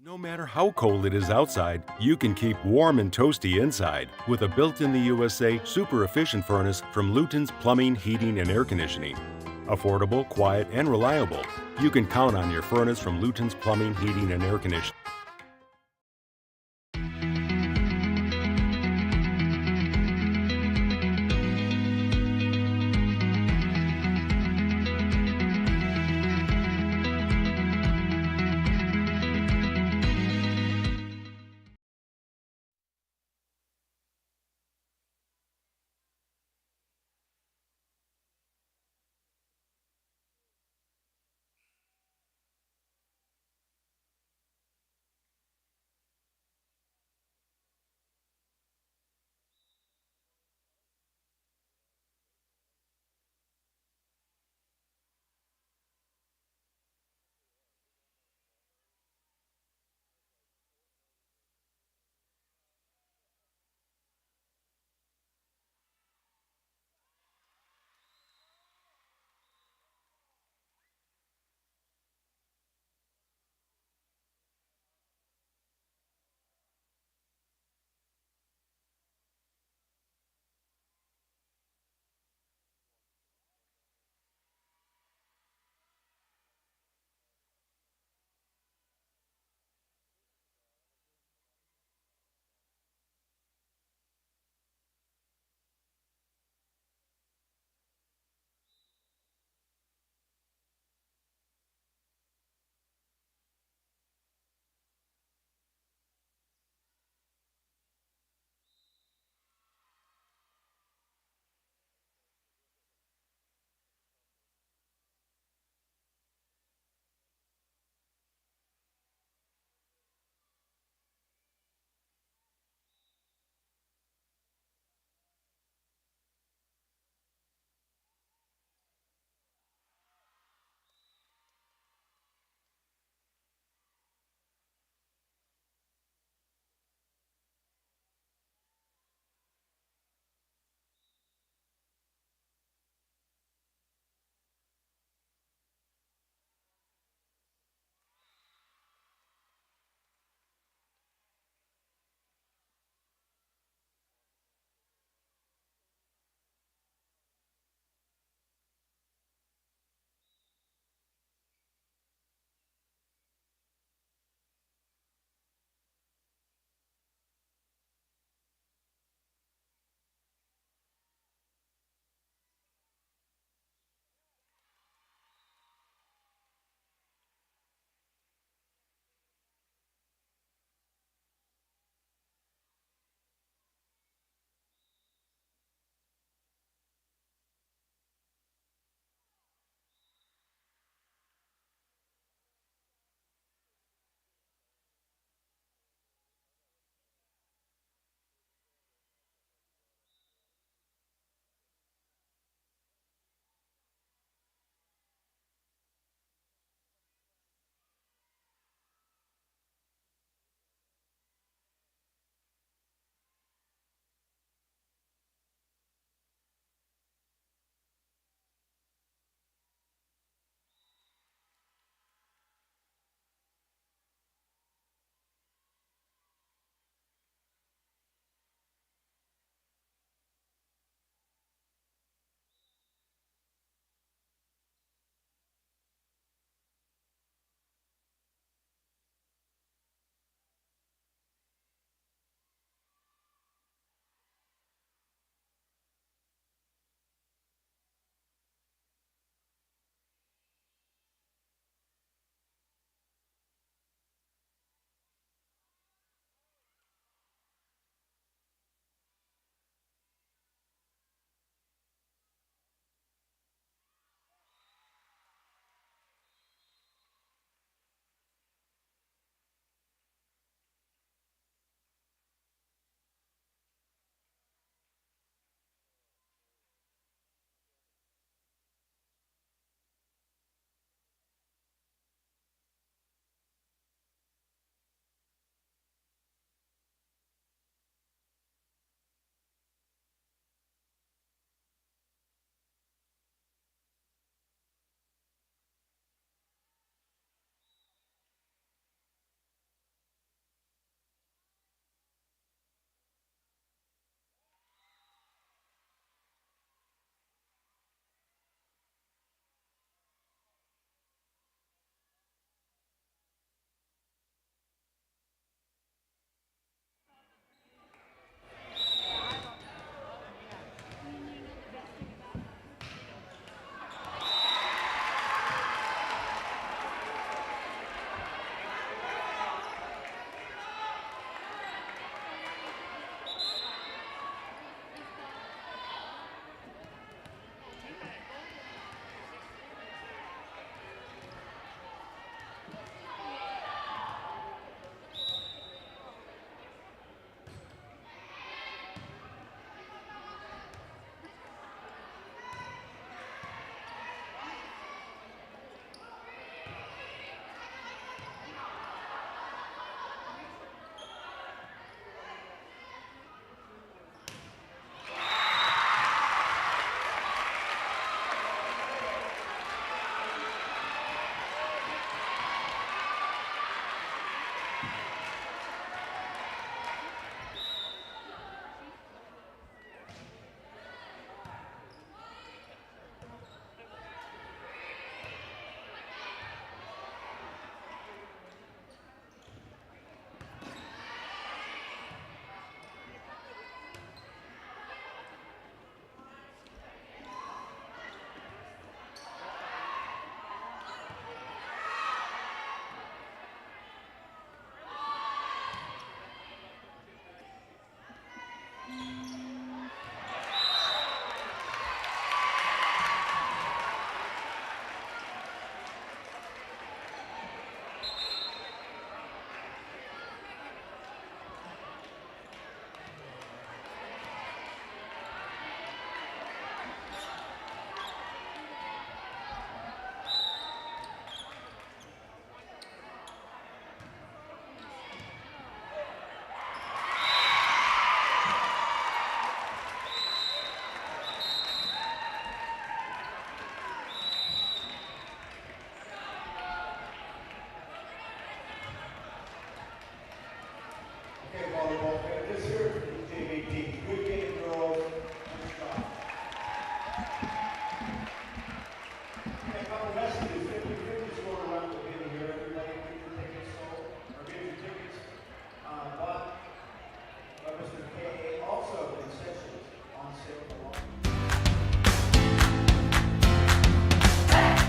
No matter how cold it is outside, you can keep warm and toasty inside with a built-in-the-USA super efficient furnace from Luton's Plumbing, Heating, and Air Conditioning. Affordable, quiet, and reliable. You can count on your furnace from Luton's Plumbing, Heating, and Air Conditioning.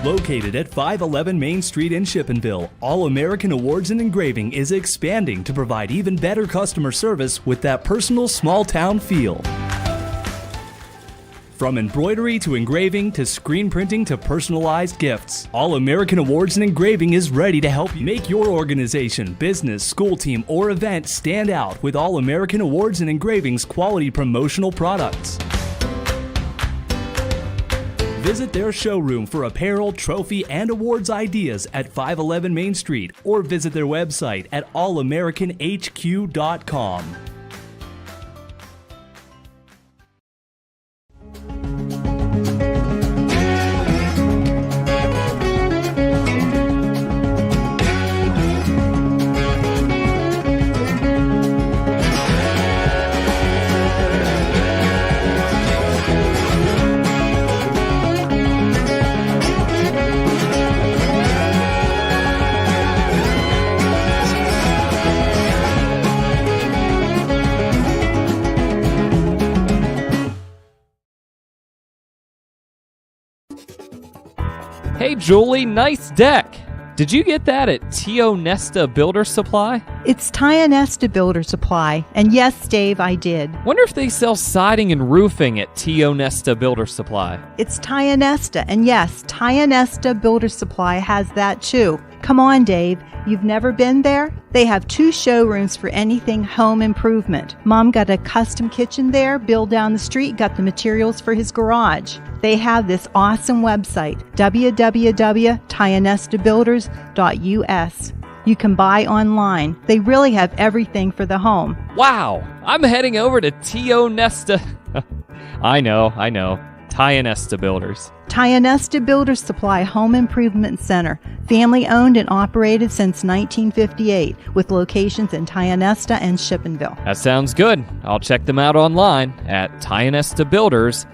Located at 511 Main Street in Shippenville, All American Awards and Engraving is expanding to provide even better customer service with that personal small-town feel. From embroidery to engraving to screen printing to personalized gifts, All American Awards and Engraving is ready to help you make your organization, business, school team, or event stand out with All American Awards and Engraving's quality promotional products. Visit their showroom for apparel, trophy, and awards ideas at 511 Main Street or visit their website at allamericanhq.com. Hey Julie, nice deck! Did you get that at Tionesta Builder Supply? It's Tionesta Builder Supply, and yes, Dave, I did. Wonder if they sell siding and roofing at Tionesta Builder Supply. It's Tionesta, and yes, Tionesta Builder Supply has that too. Come on, Dave, you've never been there? They have 2 showrooms for anything home improvement. Mom got a custom kitchen there. Bill down the street got the materials for his garage. They have this awesome website, www.tionestabuilders.us. You can buy online. They really have everything for the home. Wow! I'm heading over to Tionesta. I know. Tionesta Builders. Tionesta Builder Supply Home Improvement Center, family owned and operated since 1958, with locations in Tionesta and Shippenville. That sounds good. I'll check them out online at tionestabuilders.us.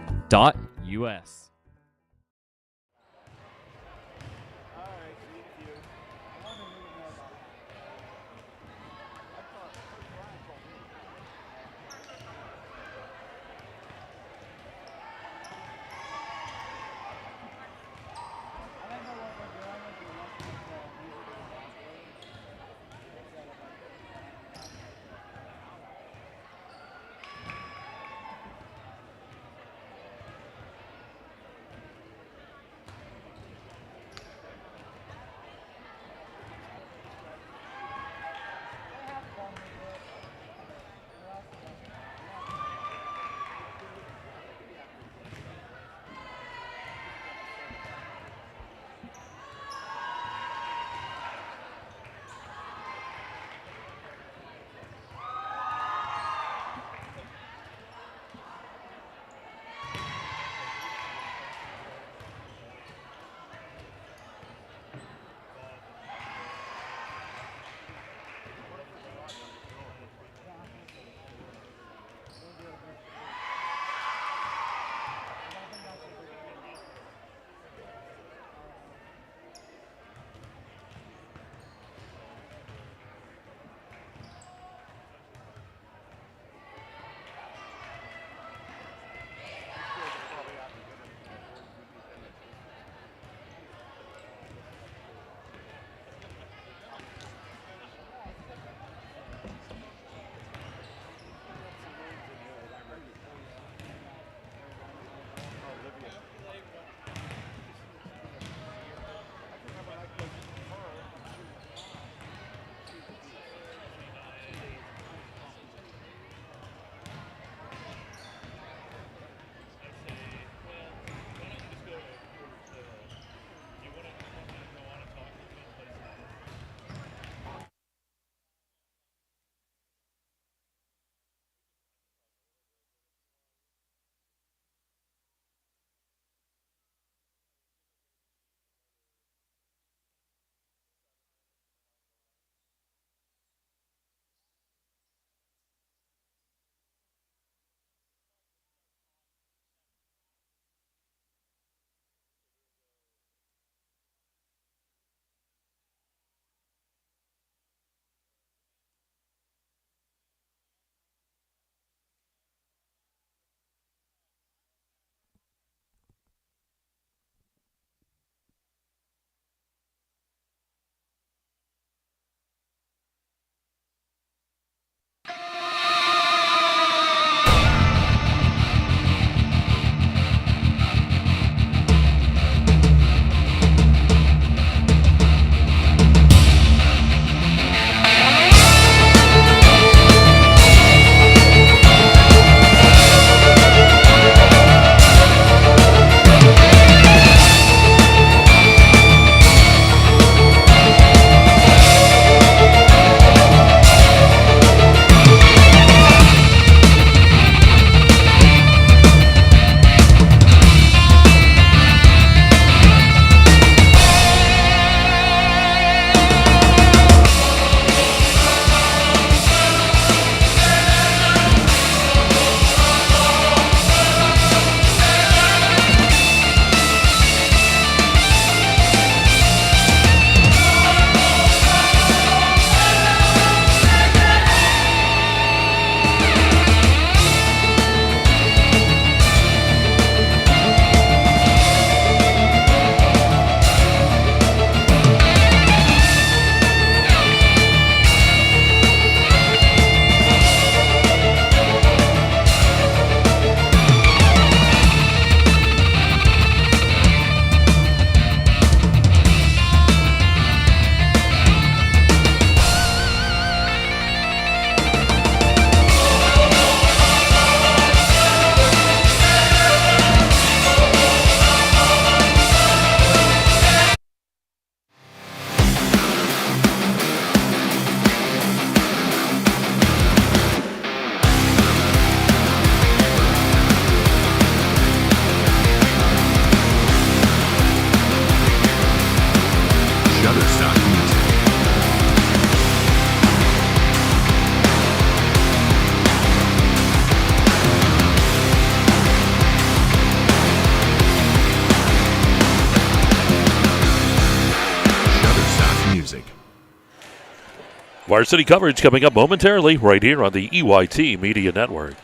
Varsity coverage coming up momentarily right here on the EYT Media Network.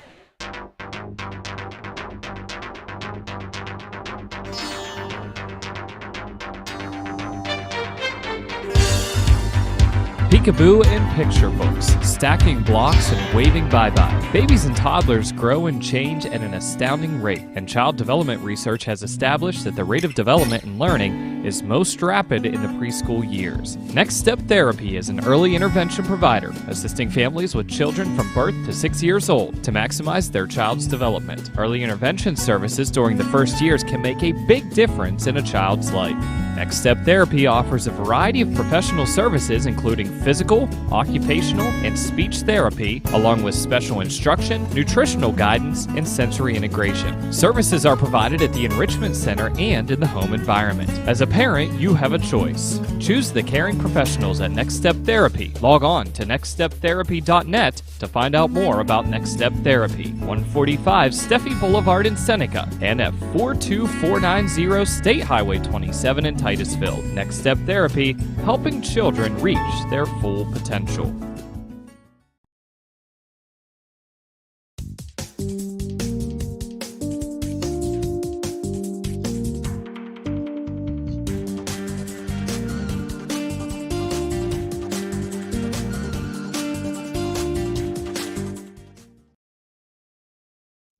Peekaboo and picture books, stacking blocks and waving bye-bye. Babies and toddlers grow and change at an astounding rate, and child development research has established that the rate of development and learning is most rapid in the preschool years. Next Step Therapy is an early intervention provider, assisting families with children from birth to 6 years old to maximize their child's development. Early intervention services during the first years can make a big difference in a child's life. Next Step Therapy offers a variety of professional services including physical, occupational, and speech therapy, along with special instruction, nutritional guidance, and sensory integration. Services are provided at the Enrichment Center and in the home environment. As a parent, you have a choice. Choose the caring professionals at Next Step Therapy. Log on to nextsteptherapy.net to find out more about Next Step Therapy. 145 Steffi Boulevard in Seneca and at 42490 State Highway 27 in Titusville. Next Step Therapy, helping children reach their full potential.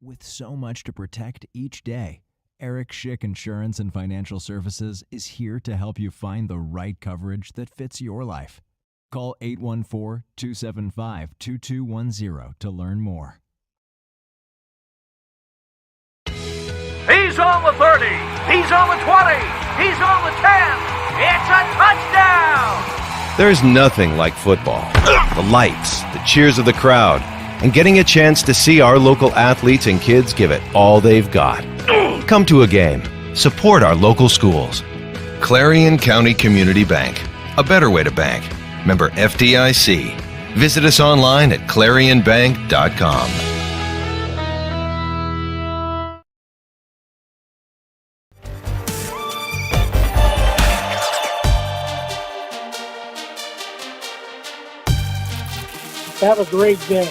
With so much to protect each day, Eric Schick Insurance and Financial Services is here to help you find the right coverage that fits your life. Call 814-275-2210 to learn more. He's on the 30. He's on the 20. He's on the 10. It's a touchdown. There's nothing like football. The lights, the cheers of the crowd, and getting a chance to see our local athletes and kids give it all they've got. Come to a game. Support our local schools. Clarion County Community Bank. A better way to bank. Member FDIC. Visit us online at clarionbank.com. Have a great day.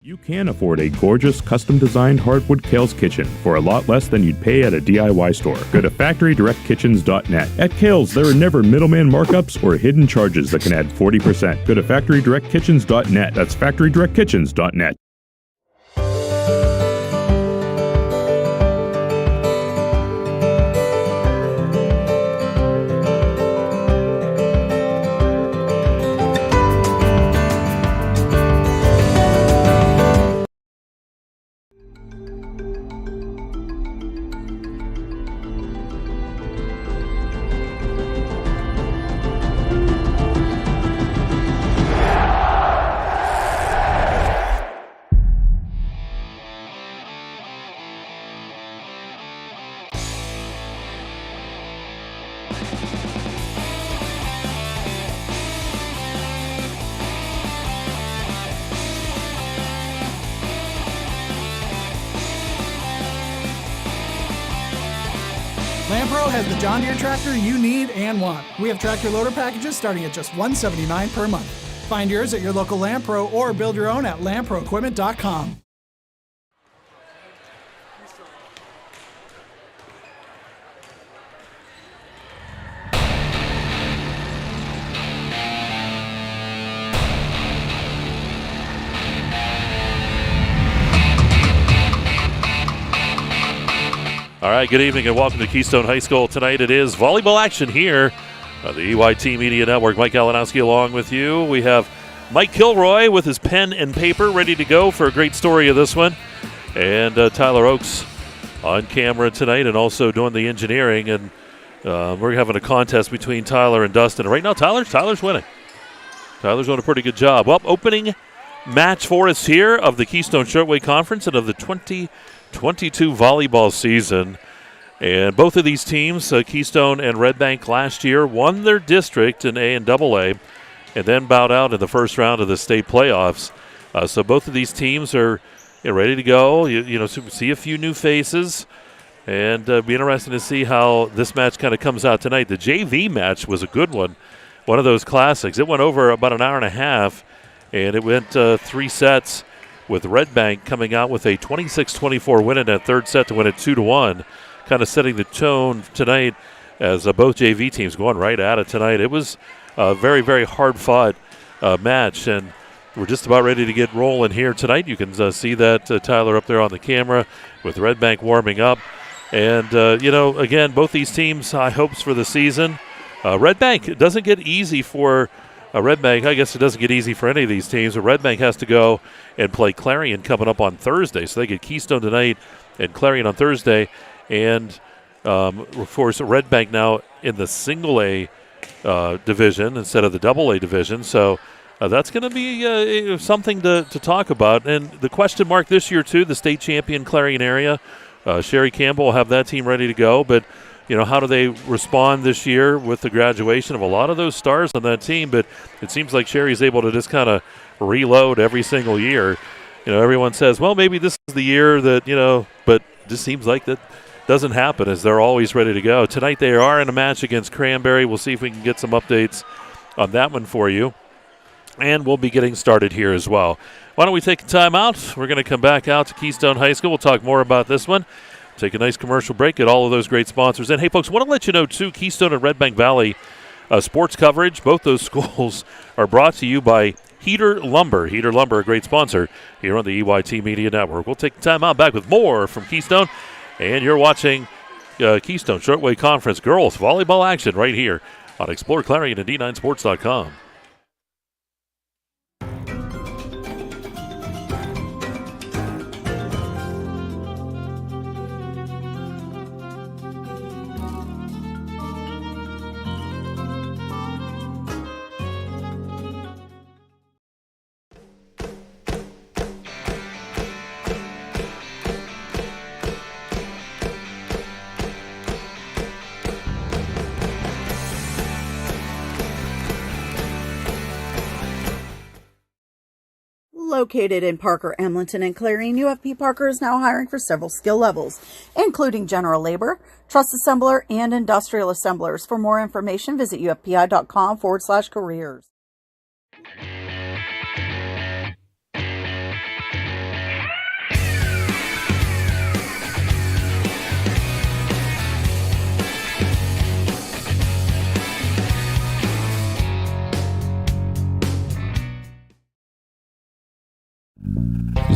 You can afford a gorgeous, custom-designed hardwood Kale's kitchen for a lot less than you'd pay at a DIY store. Go to FactoryDirectKitchens.net. At Kale's, there are never middleman markups or hidden charges that can add 40%. Go to FactoryDirectKitchens.net. That's FactoryDirectKitchens.net. Lampro has the John Deere tractor you need and want. We have tractor loader packages starting at just $179 per month. Find yours at your local Lampro or build your own at lamproequipment.com. All right, good evening and welcome to Keystone High School. Tonight it is volleyball action here on the EYT Media Network. Mike Kalinowski along with you. We have Mike Kilroy with his pen and paper ready to go for a great story of this one. And Tyler Oakes on camera tonight and also doing the engineering. And we're having a contest between Tyler and Dustin. And right now, Tyler's winning. Tyler's doing a pretty good job. Well, opening match for us here of the Keystone Shortway Conference and of the 2022 volleyball season. And both of these teams, Keystone and Redbank, last year won their district in A and AA and then bowed out in the first round of the state playoffs. So both of these teams are ready to go. You see a few new faces and be interesting to see how this match kind of comes out tonight. The JV match was a good one of those classics. It went over about an hour and a half, and it went 3 sets, with Redbank coming out with a 26-24 win in that third set to win it 2-1, kind of setting the tone tonight as both JV teams going right at it tonight. It was a very, very hard-fought match, and we're just about ready to get rolling here tonight. You can see that Tyler up there on the camera with Redbank warming up. And, again, both these teams, high hopes for the season. Redbank, it doesn't get easy for Redbank. I guess it doesn't get easy for any of these teams, but Redbank has to go and play Clarion coming up on Thursday. So they get Keystone tonight and Clarion on Thursday. And, of course, Redbank now in the single A division instead of the double A division. So that's going to be something to talk about. And the question mark this year, too, the state champion Clarion area. Sherry Campbell will have that team ready to go. But, how do they respond this year with the graduation of a lot of those stars on that team? But it seems like Sherry's able to just kind of reload every single year. Everyone says, well, maybe this is the year that, but it just seems like that doesn't happen as they're always ready to go. Tonight they are in a match against Cranberry. We'll see if we can get some updates on that one for you. And we'll be getting started here as well. Why don't we take a time out? We're going to come back out to Keystone High School. We'll talk more about this one. Take a nice commercial break, get all of those great sponsors. And, hey, folks, want to let you know, too, Keystone and Redbank Valley sports coverage, both those schools are brought to you by Heater Lumber. Heater Lumber, a great sponsor here on the EYT Media Network. We'll take the time out, back with more from Keystone. And you're watching Keystone Shortway Conference Girls Volleyball action right here on exploreClarion and D9Sports.com. Located in Parker, Emlenton, and Clarion, UFP Parker is now hiring for several skill levels, including general labor, truss assembler, and industrial assemblers. For more information, visit ufpi.com/careers.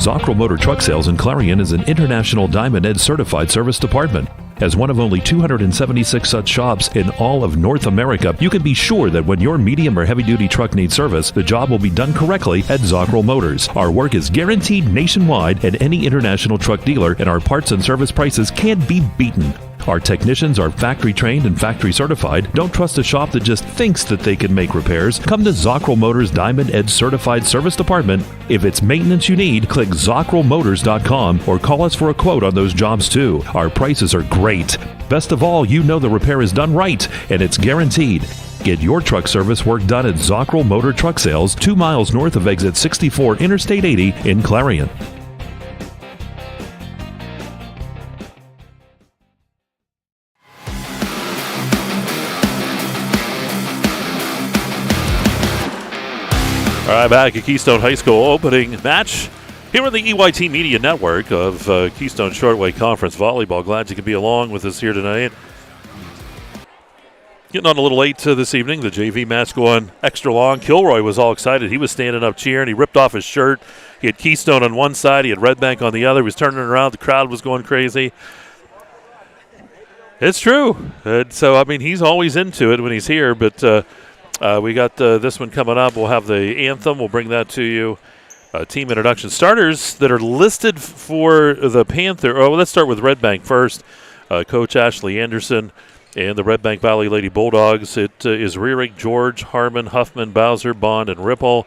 Zockrell Motor Truck Sales in Clarion is an International Diamond Edge certified service department. As one of only 276 such shops in all of North America, you can be sure that when your medium or heavy-duty truck needs service, the job will be done correctly at Zockrell Motors. Our work is guaranteed nationwide at any international truck dealer, and our parts and service prices can't be beaten. Our technicians are factory trained and factory certified. Don't trust a shop that just thinks that they can make repairs. Come to Zockrell Motors Diamond Edge Certified Service Department. If it's maintenance you need, click ZockrellMotors.com or call us for a quote on those jobs too. Our prices are great. Best of all, you know the repair is done right and it's guaranteed. Get your truck service work done at Zockrell Motor Truck Sales, 2 miles north of exit 64 Interstate 80 in Clarion. All right, back at Keystone High School, opening match here on the EYT Media Network of Keystone Shortway Conference Volleyball. Glad you could be along with us here tonight. Getting on a little late this evening. The JV match going extra long. Kilroy was all excited. He was standing up cheering. He ripped off his shirt. He had Keystone on one side. He had Redbank on the other. He was turning around. The crowd was going crazy. It's true. And so, I mean, he's always into it when he's here, but we got this one coming up. We'll have the anthem. We'll bring that to you. Team introduction. Starters that are listed for the Panther. Oh, let's start with Redbank first. Coach Ashley Anderson and the Redbank Valley Lady Bulldogs. It is Rearick, George, Harmon, Huffman, Bowser, Bond, and Ripple.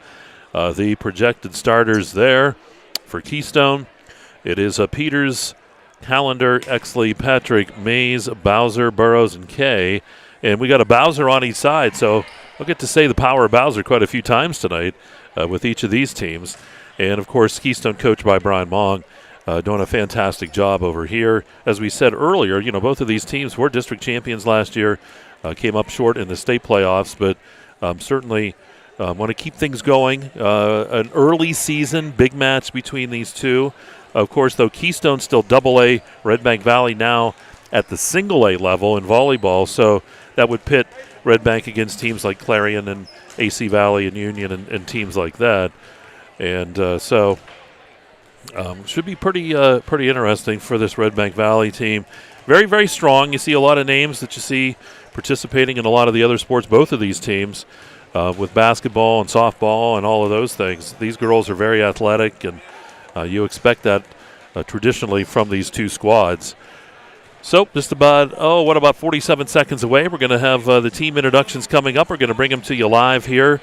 The projected starters there for Keystone. It is Peters, Callender, Exley, Patrick, Mays, Bowser, Burrows, and Kay. And we got a Bowser on each side, so I'll get to say the power of Bowser quite a few times tonight with each of these teams. And, of course, Keystone coached by Brian Mong, doing a fantastic job over here. As we said earlier, you know, both of these teams were district champions last year, came up short in the state playoffs, but certainly want to keep things going. An early season, big match between these two. Of course, though, Keystone still AA, Redbank Valley now at the single A level in volleyball, so that would pit Redbank against teams like Clarion and AC Valley and Union and teams like that. And so should be pretty interesting for this Redbank Valley team. Very, very strong. You see a lot of names that you see participating in a lot of the other sports, both of these teams, with basketball and softball and all of those things. These girls are very athletic, and you expect that traditionally from these two squads. So just about, 47 seconds away. We're going to have the team introductions coming up. We're going to bring them to you live here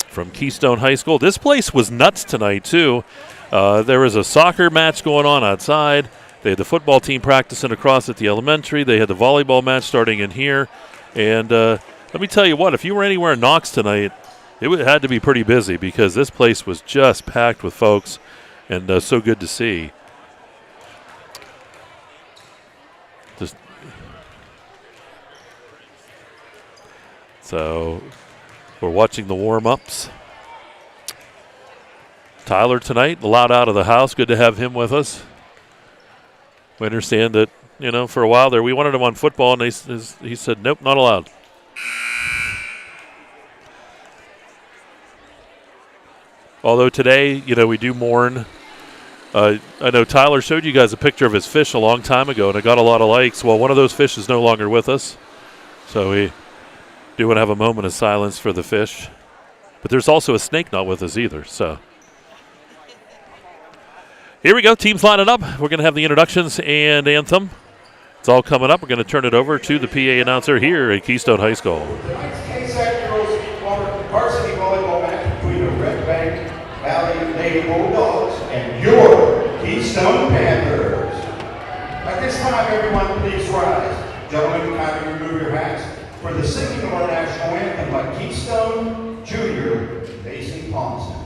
from Keystone High School. This place was nuts tonight, too. There was a soccer match going on outside. They had the football team practicing across at the elementary. They had the volleyball match starting in here. And let me tell you what, if you were anywhere in Knox tonight, it had to be pretty busy because this place was just packed with folks, and so good to see. So we're watching the warm-ups. Tyler tonight, allowed out of the house. Good to have him with us. We understand that, you know, for a while there we wanted him on football, and he said, nope, not allowed. Although today, you know, we do mourn. I know Tyler showed you guys a picture of his fish a long time ago, and it got a lot of likes. Well, one of those fish is no longer with us. So we do want to have a moment of silence for the fish. But there's also a snake not with us either. So here we go. Teams lining up. We're going to have the introductions and anthem. It's all coming up. We're going to turn it over to the PA announcer here at Keystone High School. Tonight's KSAC girls varsity volleyball match between the Redbank Valley Lady Bulldogs and your Keystone Panthers. At this time, everyone, please rise. Gentlemen, kindly remove your hats for the singing of our national anthem by Keystone Junior Mason Thompson.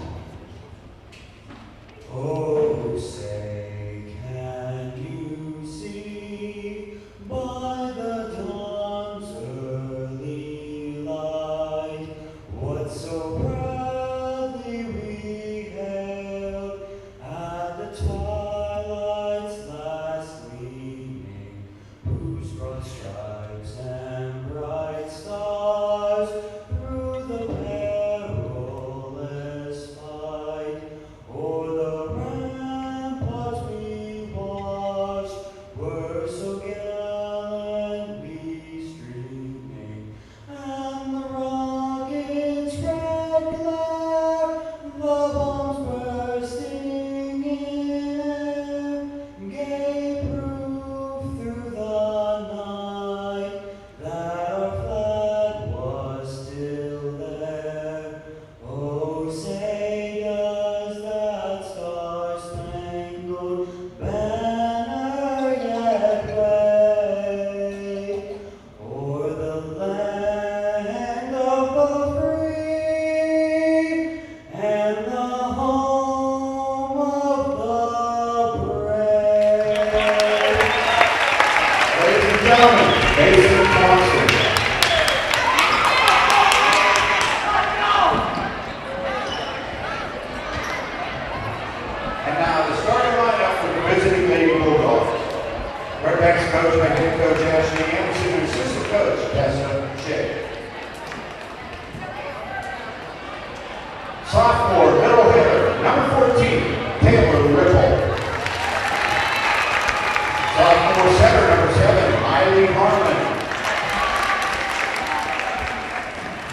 Oh, say, can you see by the dawn's early light what so proudly we hailed at the twilight's last gleaming, whose broad stripes and bright stars through the perilous fight o'er the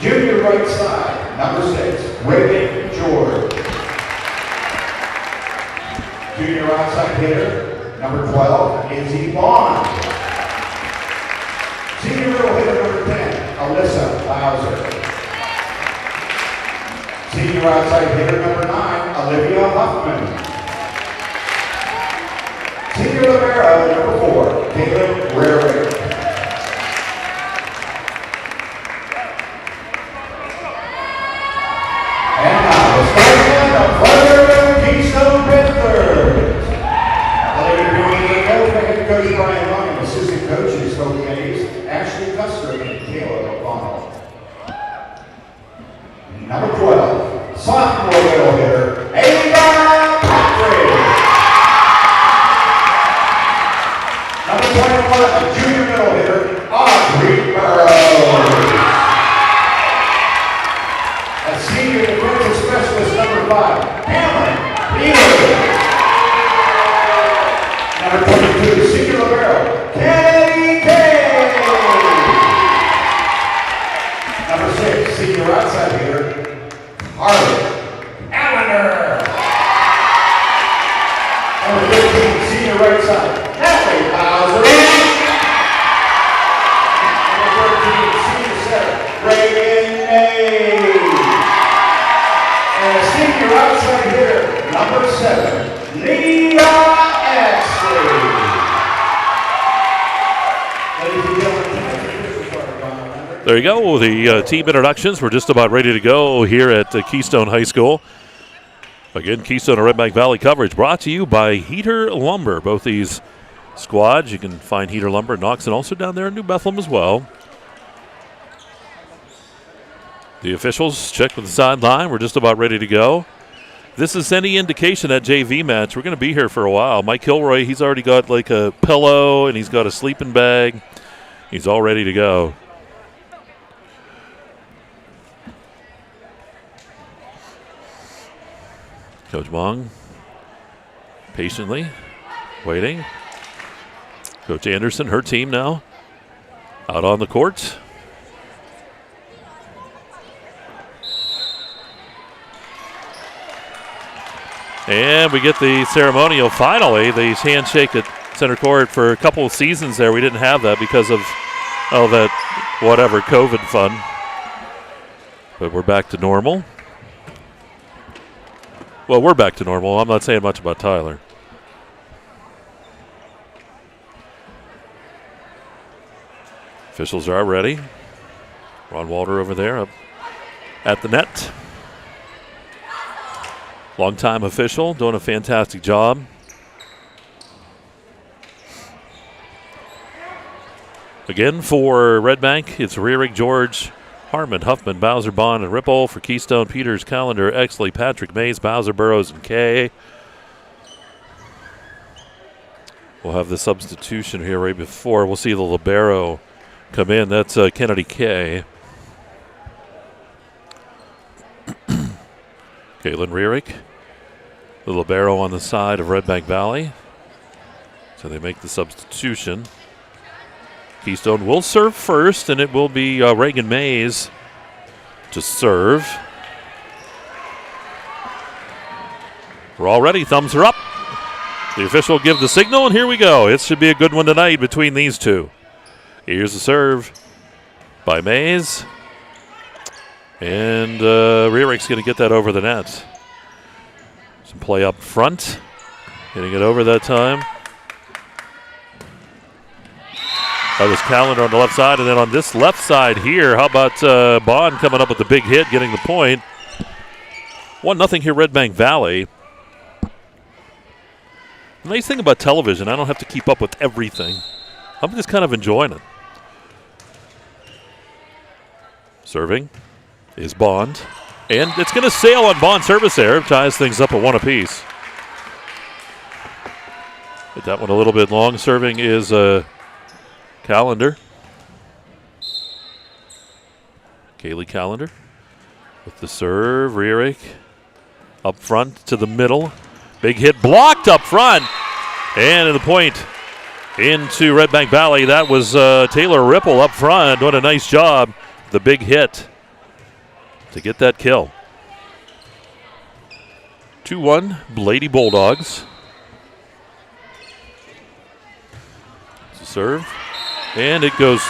Junior right side, number 6, Reagan George. Junior outside hitter, number 12, Izzy Bond. Senior middle hitter, number 10, Alyssa Bowser. Senior outside hitter, number 9, Olivia Huffman. Senior libero, number 4, Caleb Rarick. And now, the starting lineup for the Keystone Panthers. Later doing the for head coach Brian Long and assistant coaches Hope Hayes, Ashley Custer, and Kayla O'Connell. Number 12, sophomore middle hitter, Ava Patrick. Number 21, a junior middle hitter, Audrey Burrows. A senior defensive specialist, number 5, Cameron Beaver. Number 22, senior libero, Kenny Kay. Number 6, senior outside hitter, Harley Allender. Number 15, senior right side, Natalie Bowser. Number 13, senior setter, Reagan May. And a senior outside hitter, number 7, Leah Exley. There you go. The team introductions. We're just about ready to go here at Keystone High School. Again, Keystone and Redbank Valley coverage brought to you by Heater Lumber. Both these squads, you can find Heater Lumber in Knox and also down there in New Bethlehem as well. The officials check with the sideline. We're just about ready to go. This is any indication that JV match. We're going to be here for a while. Mike Kilroy, he's already got like a pillow and he's got a sleeping bag. He's all ready to go. Coach Mong patiently waiting. Coach Anderson, her team now out on the court. And we get the ceremonial finally. The handshake at center court. For a couple of seasons there, we didn't have that because of that whatever COVID fun. But we're back to normal. Well, we're back to normal. I'm not saying much about Tyler. Officials are ready. Ron Walter over there up at the net. Longtime official, doing a fantastic job. Again, for Redbank, it's Rearick, George, Harmon, Huffman, Bowser, Bond, and Ripple. For Keystone, Peters, Callender, Exley, Patrick, Mays, Bowser, Burrows, and Kay. We'll have the substitution here right before. We'll see the libero come in. That's Kennedy Kay. Caitlin Rearick, the libero on the side of Redbank Valley. So they make the substitution. Keystone will serve first, and it will be Reagan Mays to serve. We're all ready. Thumbs are up. The official will give the signal, and here we go. It should be a good one tonight between these two. Here's the serve by Mays. And Rearick's going to get that over the net. Some play up front. Getting it over that time. That was Callender on the left side. And then on this left side here, how about Bond coming up with the big hit, getting the point. 1-0 here, Redbank Valley. The nice thing about television, I don't have to keep up with everything. I'm just kind of enjoying it. Serving is Bond. And it's going to sail on Bond's service there. Ties things up at 1 apiece. Hit that one a little bit long. Serving is Callender. Kaylee Callender with the serve. Rearick up front to the middle. Big hit blocked up front. And in the point into Redbank Valley. That was Taylor Ripple up front. Doing a nice job. The big hit to get that kill. 2-1 Lady Bulldogs. It's a serve. And it goes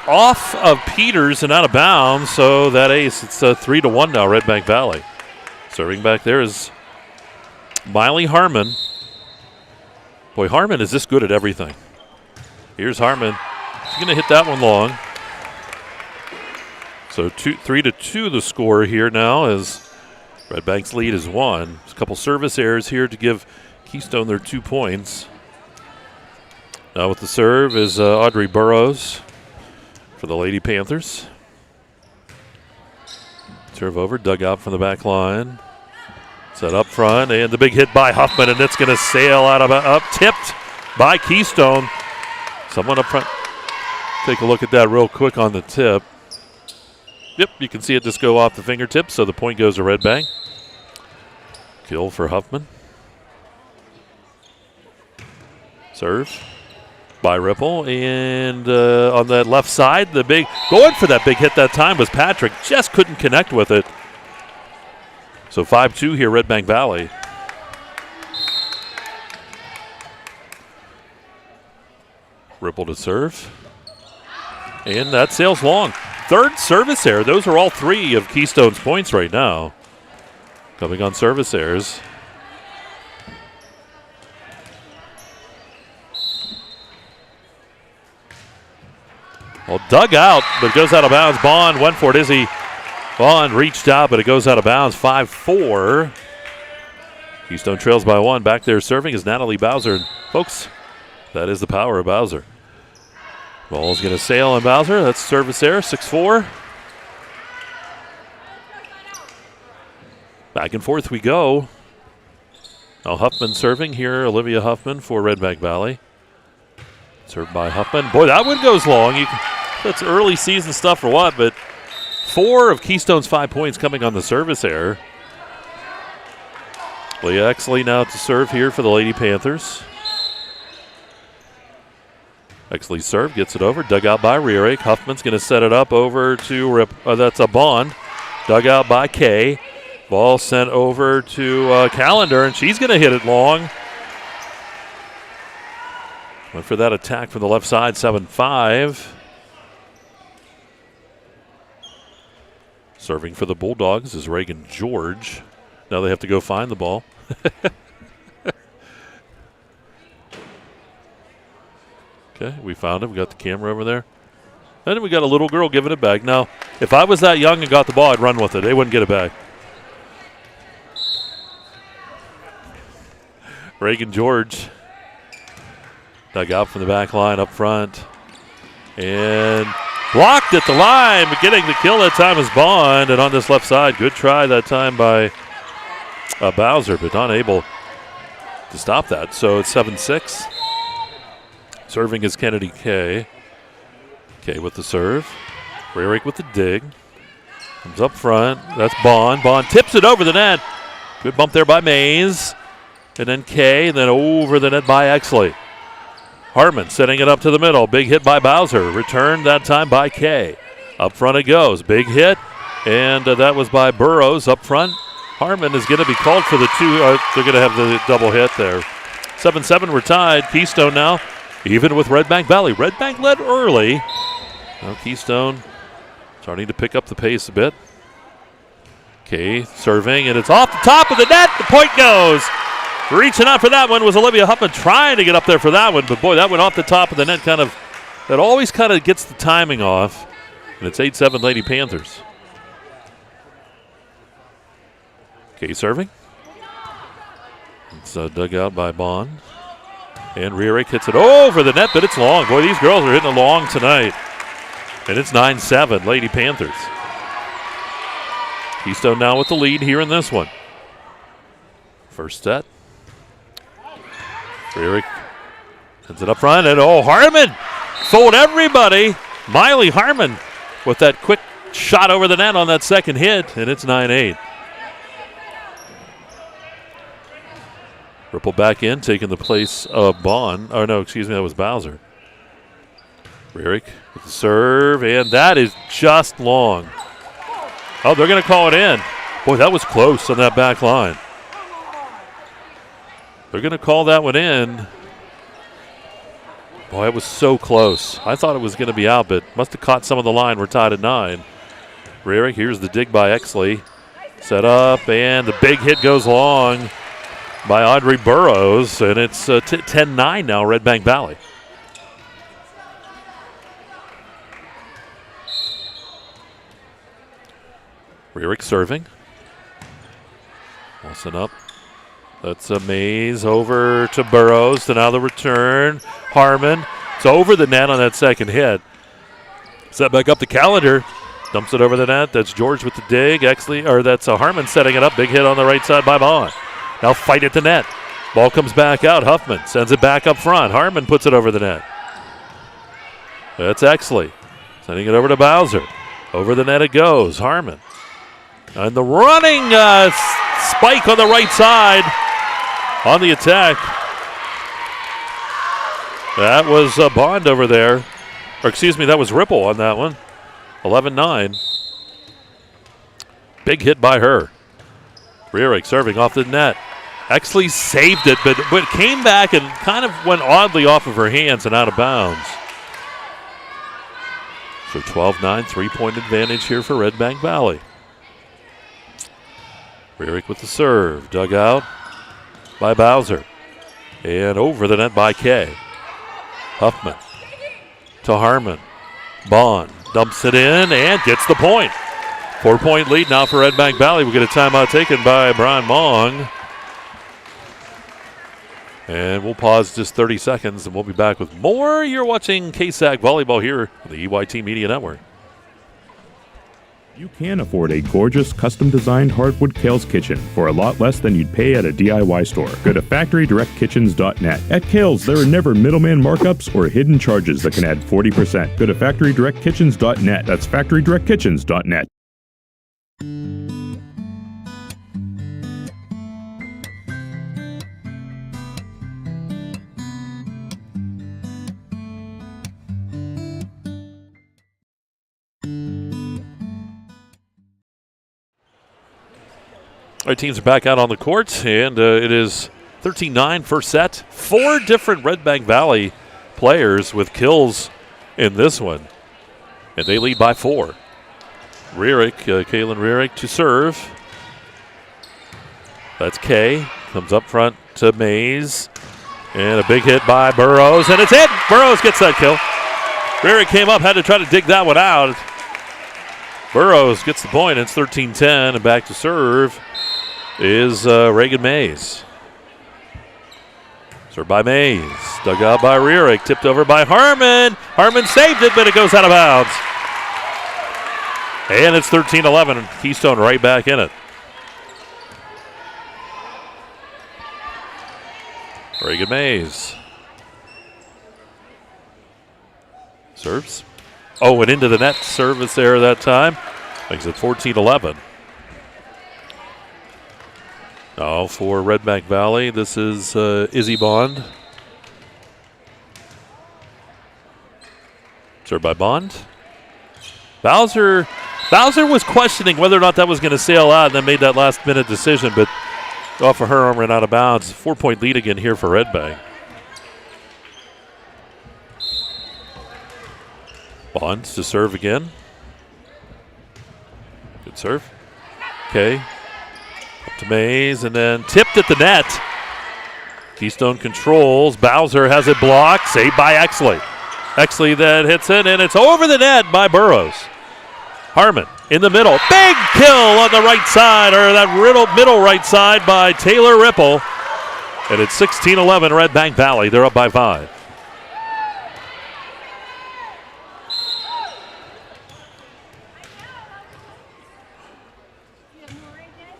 off of Peters and out of bounds, so that ace, it's 3-1 now, Redbank Valley. Serving back there is Miley Harmon. Boy, Harmon is this good at everything. Here's Harmon. He's going to hit that one long. So 3-2 the score here now as Redbank's lead is 1. There's a couple service errors here to give Keystone their 2 points. Now with the serve is Audrey Burrows for the Lady Panthers. Serve over, dug out from the back line. Set up front, and the big hit by Huffman, and it's going to sail out of up, tipped by Keystone. Someone up front. Take a look at that real quick on the tip. Yep, you can see it just go off the fingertips, so the point goes to Redbank. Kill for Huffman. Serve by Ripple, and on that left side, going for that big hit that time was Patrick. Just couldn't connect with it. So 5-2 here, Redbank Valley. Ripple to serve. And that sails long. Third service error. Those are all 3 of Keystone's points right now. Coming on service errors. Well, dug out, but goes out of bounds. Bond went for it. Izzy Bond reached out, but it goes out of bounds. 5-4. Keystone trails by 1. Back there serving is Natalie Bowser. And folks, that is the power of Bowser. Ball's going to sail on Bowser. That's service error, 6-4. Back and forth we go. Now Huffman serving here. Olivia Huffman for Redbank Valley. Served by Huffman. Boy, that one goes long. That's early season stuff or what, but 4 of Keystone's 5 points coming on the service error. Leah Exley now to serve here for the Lady Panthers. Exley serve, gets it over, dug out by Rearick. Huffman's going to set it up over to that's a Bond. Dug out by Kay. Ball sent over to Callender, and she's going to hit it long. Went for that attack from the left side, 7-5. Serving for the Bulldogs is Reagan George. Now they have to go find the ball. Okay, we found it. We got the camera over there. And then we got a little girl giving it back. Now, if I was that young and got the ball, I'd run with it. They wouldn't get it back. Reagan George dug out from the back line up front. And blocked at the line, but getting the kill that time is Bond. And on this left side, good try that time by Bowser, but not able to stop that. So it's 7-6. Serving is Kennedy Kay. Kay with the serve. Rearick with the dig. Comes up front. That's Bond. Bond tips it over the net. Good bump there by Mays. And then Kay, and then over the net by Exley. Hartman setting it up to the middle. Big hit by Bowser. Returned that time by Kay. Up front it goes. Big hit. And that was by Burrows up front. Hartman is going to be called for the 2. They're going to have the double hit there. 7-7, we're tied. Keystone now, even with Redbank Valley. Redbank led early. Now Keystone starting to pick up the pace a bit. Kay serving, and it's off the top of the net. The point goes. Reaching out for that one was Olivia Huffman, trying to get up there for that one, but boy, that went off the top of the net. That always kind of gets the timing off. And it's 8-7 Lady Panthers. Kay serving. It's dug out by Bond. And Rearick hits it over the net, but it's long. Boy, these girls are hitting it long tonight. And it's 9-7 Lady Panthers. Keystone now with the lead here in this one. First set. Rearick sends it up front, and Harmon fooled everybody. Miley Harmon with that quick shot over the net on that second hit, and it's 9-8. Ripple back in, taking the place of Bond. Oh, no, excuse me, that was Bowser. Rearick with the serve, and that is just long. Oh, they're going to call it in. Boy, that was close on that back line. They're going to call that one in. Boy, it was so close. I thought it was going to be out, but must have caught some of the line. We're tied at 9. Rierick, here's the dig by Exley. Set up, and the big hit goes long by Audrey Burrows, and it's 10-9 now, Redbank Valley. Rierick serving. Wilson up. That's a Mays over to Burrows. To now the return. Harmon. It's over the net on that second hit. Set back up the calendar. Dumps it over the net. That's George with the dig. Exley, or that's Harmon setting it up. Big hit on the right side by Bond. Now fight at the net. Ball comes back out. Huffman sends it back up front. Harmon puts it over the net. That's Exley. Sending it over to Bowser. Over the net it goes. Harmon. And the running spike on the right side on the attack. That was Bond over there. Or excuse me, that was Ripple on that one. 11-9. Big hit by her. Rierick serving off the net. Exley saved it, but it came back and kind of went oddly off of her hands and out of bounds. So 12-9, 3-point advantage here for Redbank Valley. Rierick with the serve. Dug out by Bowser. And over the net by Kay. Huffman to Harmon. Bond dumps it in and gets the point. 4-point lead now for Redbank Valley. We get a timeout taken by Brian Mong. And we'll pause just 30 seconds and we'll be back with more. You're watching KSAC Volleyball here on the EYT Media Network. You can afford a gorgeous, custom-designed hardwood Kale's kitchen for a lot less than you'd pay at a DIY store. Go to FactoryDirectKitchens.net. At Kale's, there are never middleman markups or hidden charges that can add 40%. Go to FactoryDirectKitchens.net. That's FactoryDirectKitchens.net. Our teams are back out on the court, and it is 13-9 first set. 4 different Redbank Valley players with kills in this one, and they lead by 4. Rierick, Kaylin Rierick to serve. That's Kay. Comes up front to Mays, and a big hit by Burrows, and it's in. Burrows gets that kill. Rierick came up, had to try to dig that one out. Burrows gets the point. It's 13-10, and back to serve is Reagan Mays. Served by Mays. Dug out by Rierick. Tipped over by Harmon. Harmon saved it, but it goes out of bounds. And it's 13-11, and Keystone right back in it. Reagan Mays. Serves. Oh, and into the net service there that time. Makes it 14-11. Now for Redbank Valley, this is Izzy Bond. Served by Bond. Bowser was questioning whether or not that was going to sail out and then made that last-minute decision, but off of her arm ran out of bounds. 4-point lead again here for Redbank. Bond to serve again. Good serve. Okay. Up to Mays, and then tipped at the net. Keystone controls. Bowser has it blocked. Saved by Exley. Exley then hits it, and it's over the net by Burrows. Harmon in the middle. Big kill on the right side, or that middle right side by Taylor Ripple. And it's 16-11 Redbank Valley. They're up by 5.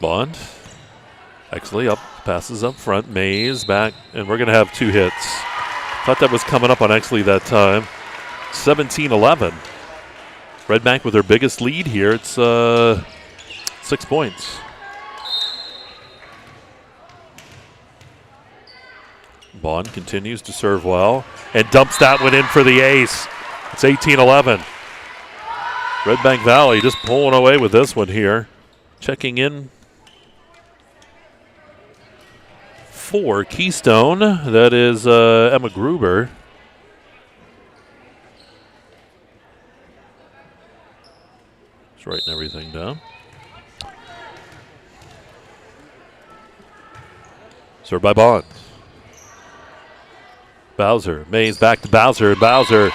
Bond. Exley up, passes up front. Mays back, and we're going to have 2 hits. Thought that was coming up on Exley that time. 17-11. Redbank with their biggest lead here. It's 6 points. Bond continues to serve well and dumps that one in for the ace. It's 18-11. Redbank Valley just pulling away with this one here. Checking in for Keystone. That is Emma Gruber. Just writing everything down. Served by Bond. Bowser. Mays back to Bowser. Bowser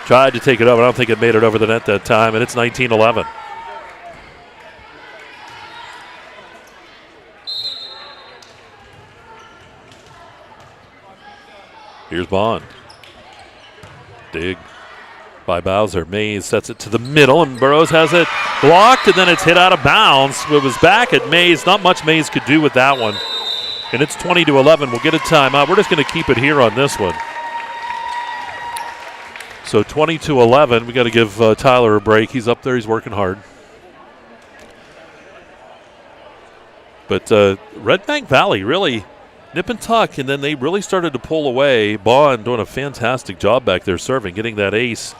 tried to take it over. I don't think it made it over the net that time, and it's 19-11. Here's Bond. Dig by Bowser. Mays sets it to the middle, and Burrows has it blocked, and then it's hit out of bounds. It was back at Mays. Not much Mays could do with that one. And it's 20-11. We'll get a timeout. We're just going to keep it here on this one. So 20-11. We got to give Tyler a break. He's up there. He's working hard. But Redbank Valley really nip and tuck, and then they really started to pull away. Bond doing a fantastic job back there serving, getting that ace,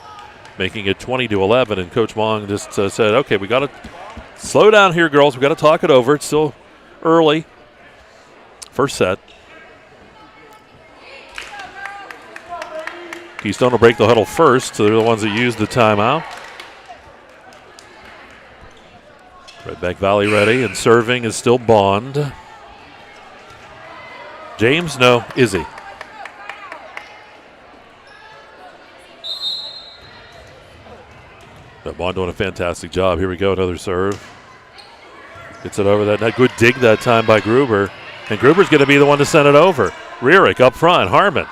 making it 20-11. And Coach Mong just said, okay, we got to slow down here, girls. We got to talk it over. It's still early. First set. Keystone will break the huddle first, so they're the ones that use the timeout. Redbank Valley ready, and serving is still Bond. James, no, Izzy. Bond doing a fantastic job. Here we go, another serve. Gets it over that net. Good dig that time by Gruber. And Gruber's going to be the one to send it over. Rierick up front. Harmon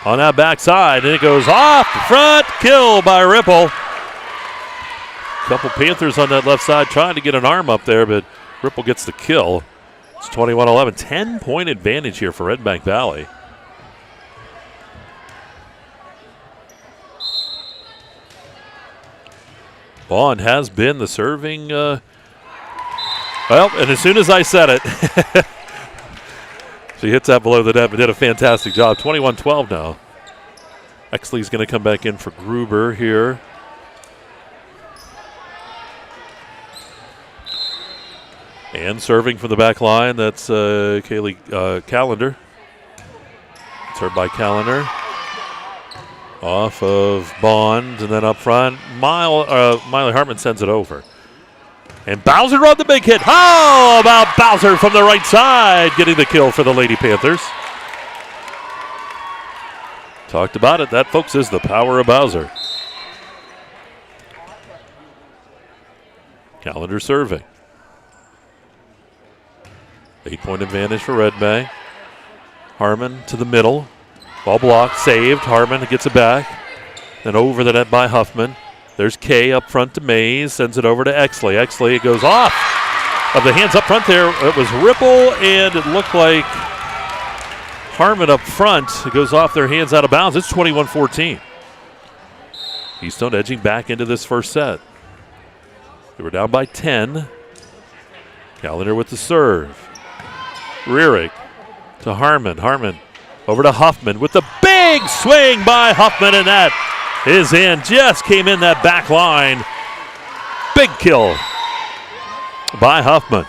on that backside, and it goes off the front. Kill by Ripple. Couple Panthers on that left side trying to get an arm up there, but Ripple gets the kill. It's 21-11. 10-point advantage here for Redbank Valley. Bond has been the serving. Well, and as soon as I said it, she hits that below the net, but did a fantastic job. 21-12 now. Exley's going to come back in for Gruber here. And serving from the back line, that's Kaylee Callender. Served by Callender. Off of Bond, and then up front, Miley Hartman sends it over. And Bowser on the big hit. How about Bowser from the right side getting the kill for the Lady Panthers? Talked about it. That, folks, is the power of Bowser. Callender serving. 8-point advantage for Redbank. Harmon to the middle. Ball blocked, saved. Harmon gets it back. Then over the net by Huffman. There's Kay up front to Mays, sends it over to Exley. Exley, it goes off of the hands up front there. It was Ripple, and it looked like Harmon up front. It goes off their hands out of bounds. It's 21-14. Keystone edging back into this first set. They were down by 10. Callender with the serve. Rierick to Harmon. Harmon over to Huffman with the big swing by Huffman, and that is in. Just came in that back line. Big kill by Huffman.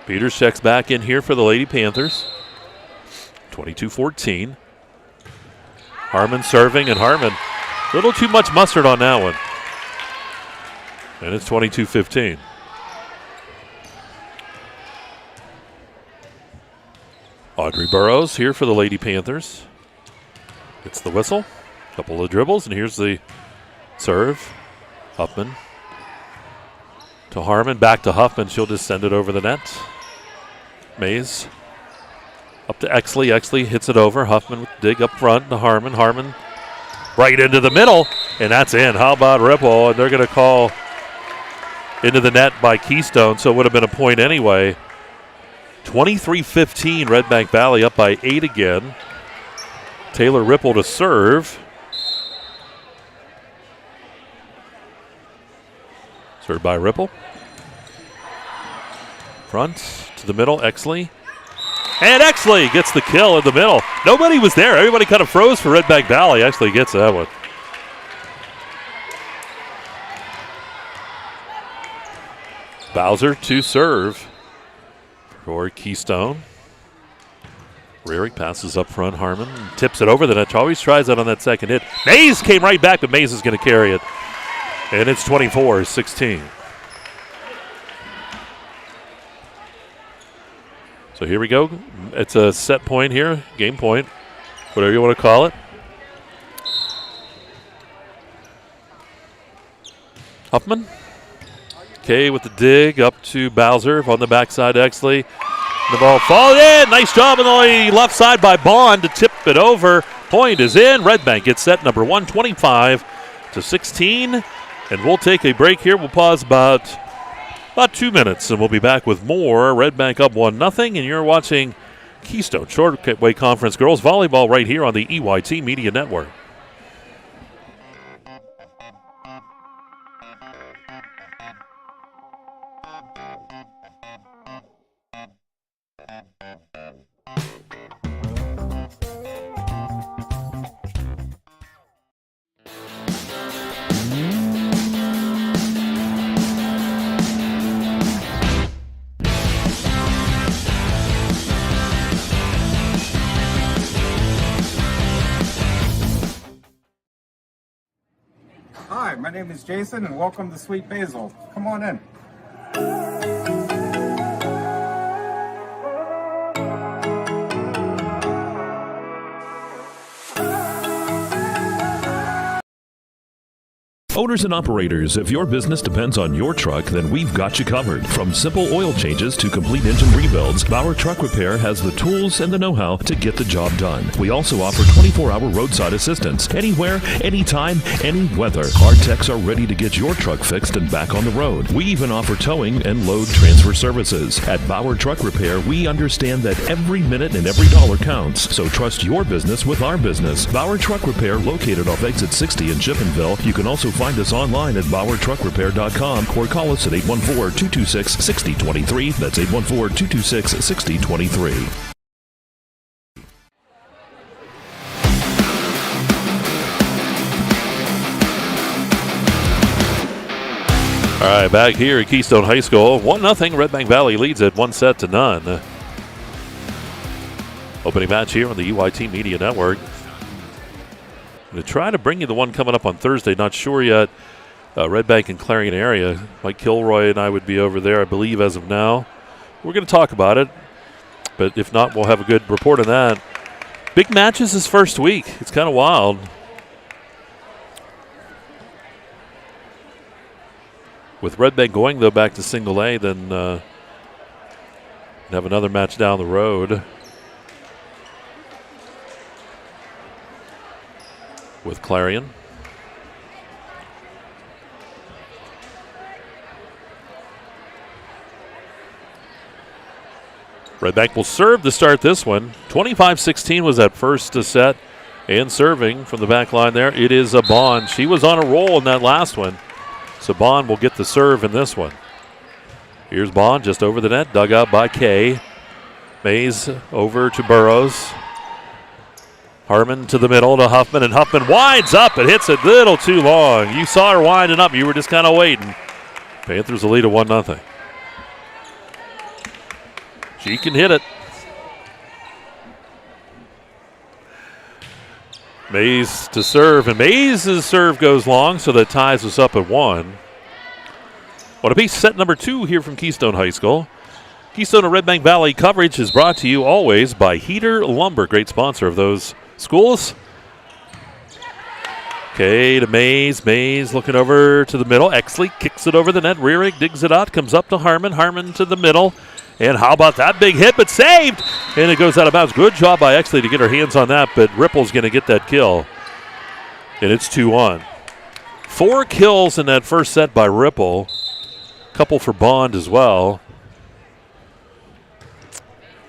Peters checks back in here for the Lady Panthers. 22-14. Harmon serving, and Harmon a little too much mustard on that one. And it's 22-15. Audrey Burrows here for the Lady Panthers. Gets the whistle. Couple of dribbles, and here's the serve. Huffman to Harmon. Back to Huffman. She'll just send it over the net. Mays up to Exley. Exley hits it over. Huffman with the dig up front to Harmon. Harmon right into the middle, and that's in. How about Ripple? And they're going to call into the net by Keystone, so it would have been a point anyway. 23-15, Redbank Valley up by 8 again. Taylor Ripple to serve. Served by Ripple. Front to the middle, Exley. And Exley gets the kill in the middle. Nobody was there. Everybody kind of froze for Redbank Valley. Exley gets that one. Bowser to serve for Keystone. Rearick passes up front. Harmon tips it over the net. Always tries that on that second hit. Mays came right back, but Mays is going to carry it. And it's 24-16. So here we go. It's a set point here, game point, whatever you want to call it. Huffman. Okay, with the dig up to Bowser on the backside. Exley. The ball falls in. Nice job on the left side by Bond to tip it over. Point is in. Redbank gets set number 1, 25-16. And we'll take a break here. We'll pause about 2 minutes, and we'll be back with more. Redbank up 1-0, and you're watching Keystone Shortway Conference Girls Volleyball right here on the EYT Media Network. Hi, my name is Jason, and welcome to Sweet Basil. Come on in. Owners and operators, if your business depends on your truck, then we've got you covered. From simple oil changes to complete engine rebuilds, Bauer Truck Repair has the tools and the know-how to get the job done. We also offer 24-hour roadside assistance. Anywhere, anytime, any weather. Our techs are ready to get your truck fixed and back on the road. We even offer towing and load transfer services. At Bauer Truck Repair, we understand that every minute and every dollar counts. So trust your business with our business. Bauer Truck Repair, located off exit 60 in Chippenville. You can also find us online at exploreClarion.com or call us at 814-226-6023. That's 814-226-6023. All right, back here at Keystone High School. 1-0. Redbank Valley leads it 1-0. Opening match here on the EYT Media Network. I'm going to try to bring you the one coming up on Thursday. Not sure yet. Redbank and Clarion area. Mike Kilroy and I would be over there, I believe, as of now. We're going to talk about it. But if not, we'll have a good report on that. Big matches this first week. It's kind of wild. With Redbank going, though, back to single A, then have another match down the road with Clarion. Redbank will serve to start this one. 25-16 was that first set. And serving from the back line there, it is a Bond. She was on a roll in that last one. So Bond will get the serve in this one. Here's Bond just over the net, dug out by Kay. Mays over to Burrows. Harmon to the middle to Huffman, and Huffman winds up and hits it a little too long. You saw her winding up. You were just kind of waiting. Panthers will lead at 1-0. She can hit it. Mays to serve, and Mays' serve goes long, so that ties us up at 1. What a piece. Set number 2 here from Keystone High School. Keystone and Redbank Valley coverage is brought to you always by Heater Lumber, great sponsor of those schools. Okay, to Mays. Mays looking over to the middle. Exley kicks it over the net. Rearick digs it out, comes up to Harmon. Harmon to the middle. And how about that big hit, but saved. And it goes out of bounds. Good job by Exley to get her hands on that, but Ripple's going to get that kill. And it's 2-1. 4 kills in that first set by Ripple. Couple for Bond as well.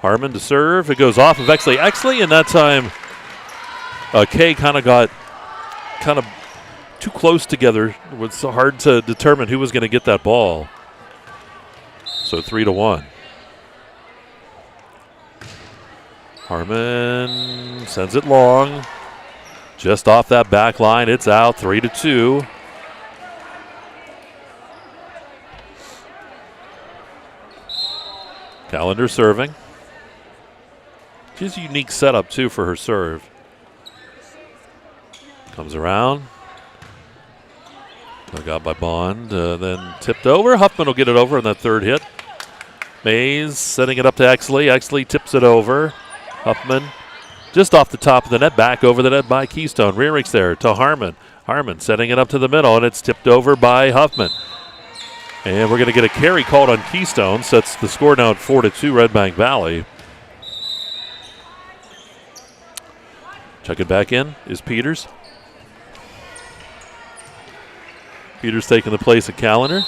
Harmon to serve. It goes off of Exley. Exley, and that time Kay kind of got too close together. It was hard to determine who was going to get that ball. So 3-1. Harmon sends it long. Just off that back line. It's out 3-2. Callender serving. She has a unique setup, too, for her serve. Comes around. Got by Bond. Then tipped over. Huffman will get it over in that third hit. Mays setting it up to Exley. Exley tips it over. Huffman just off the top of the net. Back over the net by Keystone. Rearick's there to Harmon. Harmon setting it up to the middle, and it's tipped over by Huffman. And we're going to get a carry called on Keystone. Sets the score now at 4-2 Redbank Valley. Checking back in is Peters. Peters taking the place of Callender.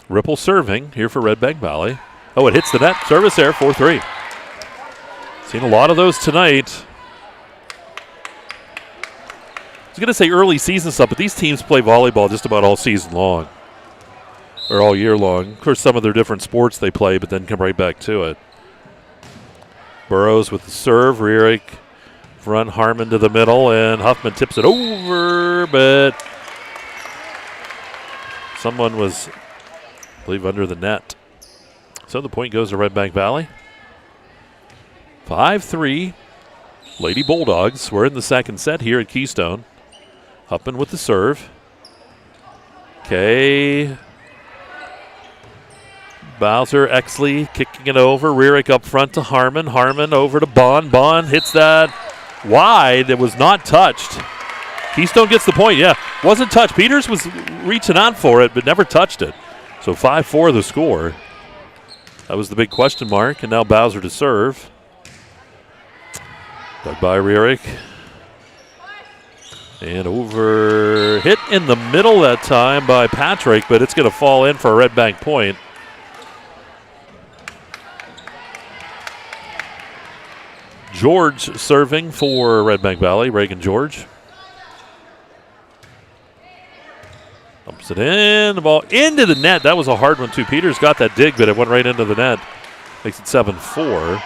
Ripple serving here for Redbank Valley. Oh, it hits the net. Service there, 4-3. Seen a lot of those tonight. I was going to say early season stuff, but these teams play volleyball just about all season long. Or all year long. Of course, some of their different sports they play, but then come right back to it. Burrows with the serve. Rearick front, Harmon to the middle, and Huffman tips it over, but someone was, I believe, under the net. So the point goes to Redbank Valley. 5-3. Lady Bulldogs. We're in the second set here at Keystone. Huffman with the serve. Okay. Bowser, Exley kicking it over. Rearick up front to Harmon. Harmon over to Bond. Bond hits that wide. It was not touched. Keystone gets the point. Yeah, wasn't touched. Peters was reaching out for it, but never touched it. So 5-4 the score. That was the big question mark, and now Bowser to serve. Dug by Rearick. And over, hit in the middle that time by Patrick, but it's going to fall in for a Redbank point. George serving for Redbank Valley, Reagan George. Pumps it in, the ball into the net. That was a hard one too. Peters got that dig, but it went right into the net. Makes it 7-4.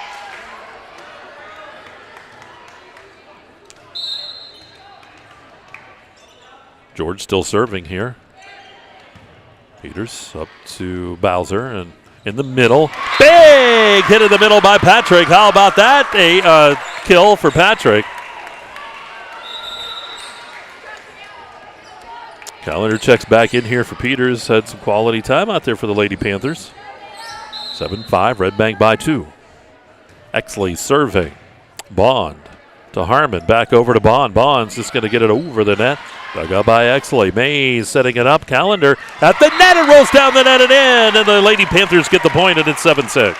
George still serving here. Peters up to Bowser and in the middle. Big hit in the middle by Patrick. How about that? A kill for Patrick. Callender checks back in here for Peters. Had some quality time out there for the Lady Panthers. 7-5, Redbank by 2. Exley serving. Bond to Harmon. Back over to Bond. Bond's just going to get it over the net. Dug out by Exley. Mays setting it up. Callender at the net. It rolls down the net and in. And the Lady Panthers get the point, and it's 7-6.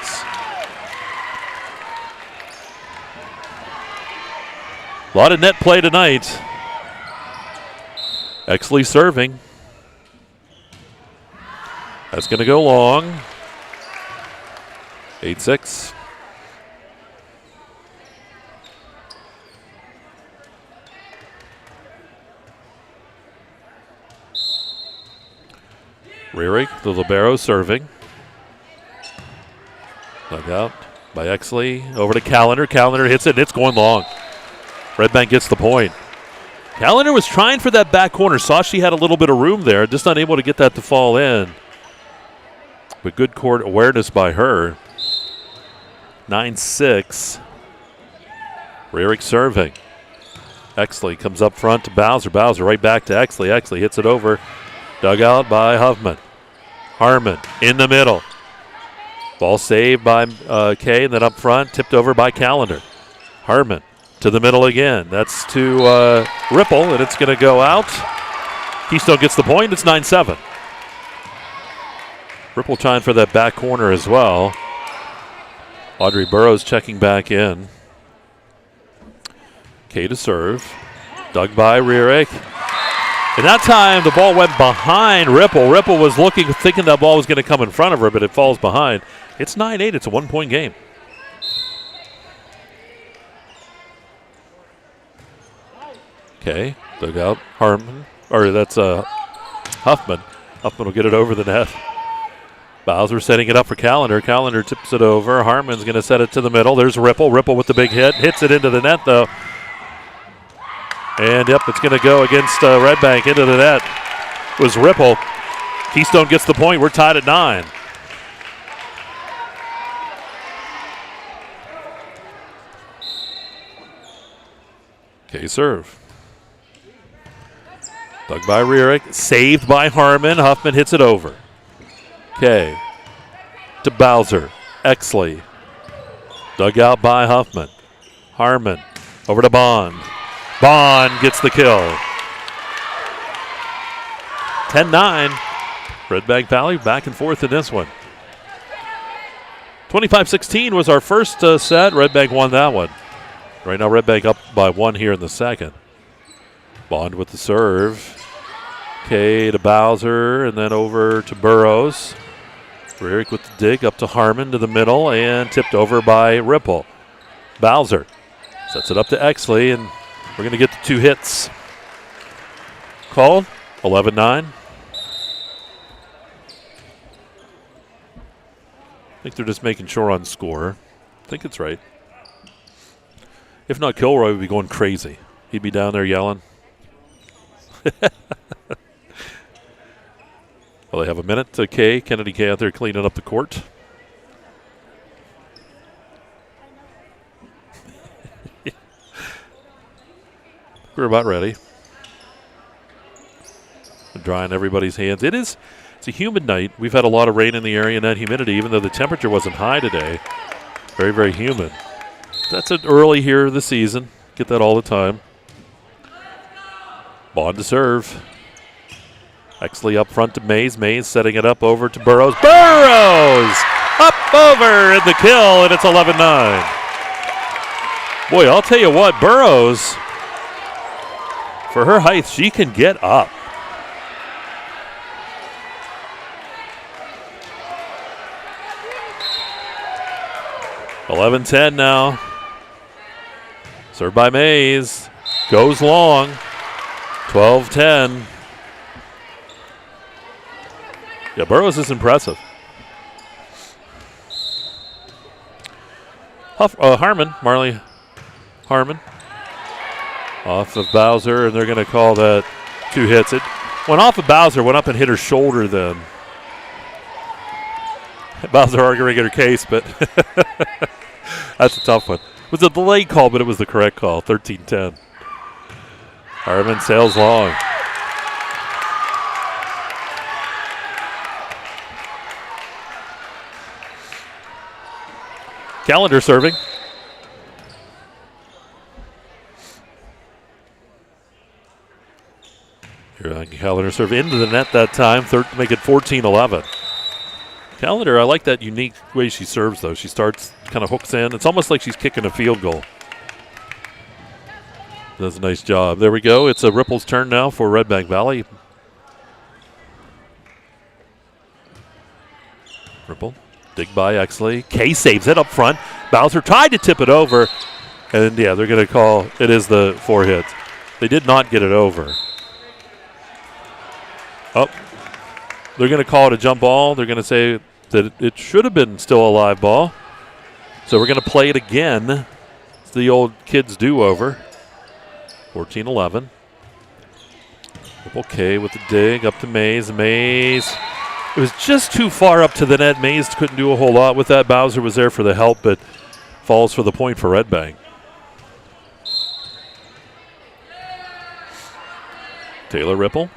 A lot of net play tonight. Exley serving. That's going to go long. 8-6. Rearick, the libero, serving. Dug out by Exley. Over to Callender. Callender hits it, and it's going long. Redbank gets the point. Callender was trying for that back corner. Saw she had a little bit of room there. Just not able to get that to fall in. But good court awareness by her. 9-6. Rearick serving. Exley comes up front to Bowser. Bowser right back to Exley. Exley hits it over. Dug out by Huffman. Harmon in the middle. Ball saved by Kay, and then up front, tipped over by Callender. Harmon to the middle again. That's to Ripple, and it's going to go out. Keystone gets the point. It's 9-7. Ripple trying for that back corner as well. Audrey Burrows checking back in. Kay to serve. Dug by Rearick. And that time, the ball went behind Ripple. Ripple was thinking that ball was going to come in front of her, but it falls behind. It's 9-8. It's a one-point game. Okay, dug out Harmon, or that's Huffman. Huffman will get it over the net. Bowser setting it up for Callender. Callender tips it over. Harmon's going to set it to the middle. There's Ripple. Ripple with the big hit. Hits it into the net, though. And, yep, it's going to go against Redbank into the net. It was Ripple. Keystone gets the point. We're tied at 9. Okay, serve. Dug by Rierick. Saved by Harmon. Huffman hits it over. Okay. To Bowser. Exley. Dug out by Huffman. Harmon. Over to Bond. Bond gets the kill. 10-9. Redbank Valley back and forth in this one. 25-16 was our first set. Redbank won that one. Right now Redbank up by 1 here in the second. Bond with the serve. Okay, to Bowser, and then over to Burrows. Rierick with the dig up to Harmon to the middle, and tipped over by Ripple. Bowser sets it up to Exley, and we're going to get the 2 hits. Called, 11-9. I think they're just making sure on score. I think it's right. If not, Kilroy would be going crazy. He'd be down there yelling. Well, they have a minute to Kennedy K out there cleaning up the court. We're about ready. We're drying everybody's hands. It's a humid night. We've had a lot of rain in the area and that humidity, even though the temperature wasn't high today. Very, very humid. That's it early here this season. Get that all the time. Bond to serve. Exley up front to Mays. Mays setting it up over to Burrows. Burrows! Up over in the kill, and it's 11-9. Boy, I'll tell you what, Burrows, for her height, she can get up. (11-10) now. Served by Mays. Goes long. 12-10. Yeah, Burrows is impressive. Marley Harmon. Off of Bowser, and they're going to call that 2 hits. It went off of Bowser, went up and hit her shoulder then. Bowser arguing her case, but that's a tough one. It was a delayed call, but it was the correct call, 13-10. Harmon sails long. Callender serving. Here, Callender serve into the net that time, make it 14-11. Callender, I like that unique way she serves, though. She starts, kind of hooks in. It's almost like she's kicking a field goal. Does a nice job. There we go. It's a Ripple's turn now for Redbank Valley. Ripple. Dig by Exley. Kay saves it up front. Bowser tried to tip it over. And, yeah, they're going to call it is the 4 hits. They did not get it over. Oh, they're going to call it a jump ball. They're going to say that it should have been still a live ball. So we're going to play it again. It's the old kids do-over. 14-11. Ripple K with the dig up to Mays. Mays. It was just too far up to the net. Mays couldn't do a whole lot with that. Bowser was there for the help, but falls for the point for Redbank. Taylor Ripple.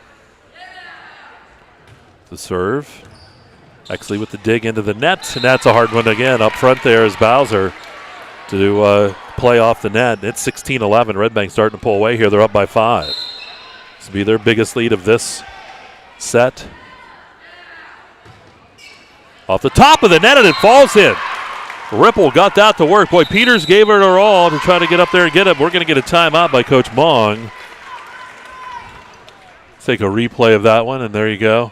The serve. Exley with the dig into the net, and that's a hard one again. Up front there is Bowser to play off the net. It's 16-11. Redbank starting to pull away here. They're up by 5. This will be their biggest lead of this set. Off the top of the net, and it falls in. Ripple got that to work. Boy, Peters gave it her all to try to get up there and get it. We're going to get a timeout by Coach Mong. Let's take a replay of that one, and there you go.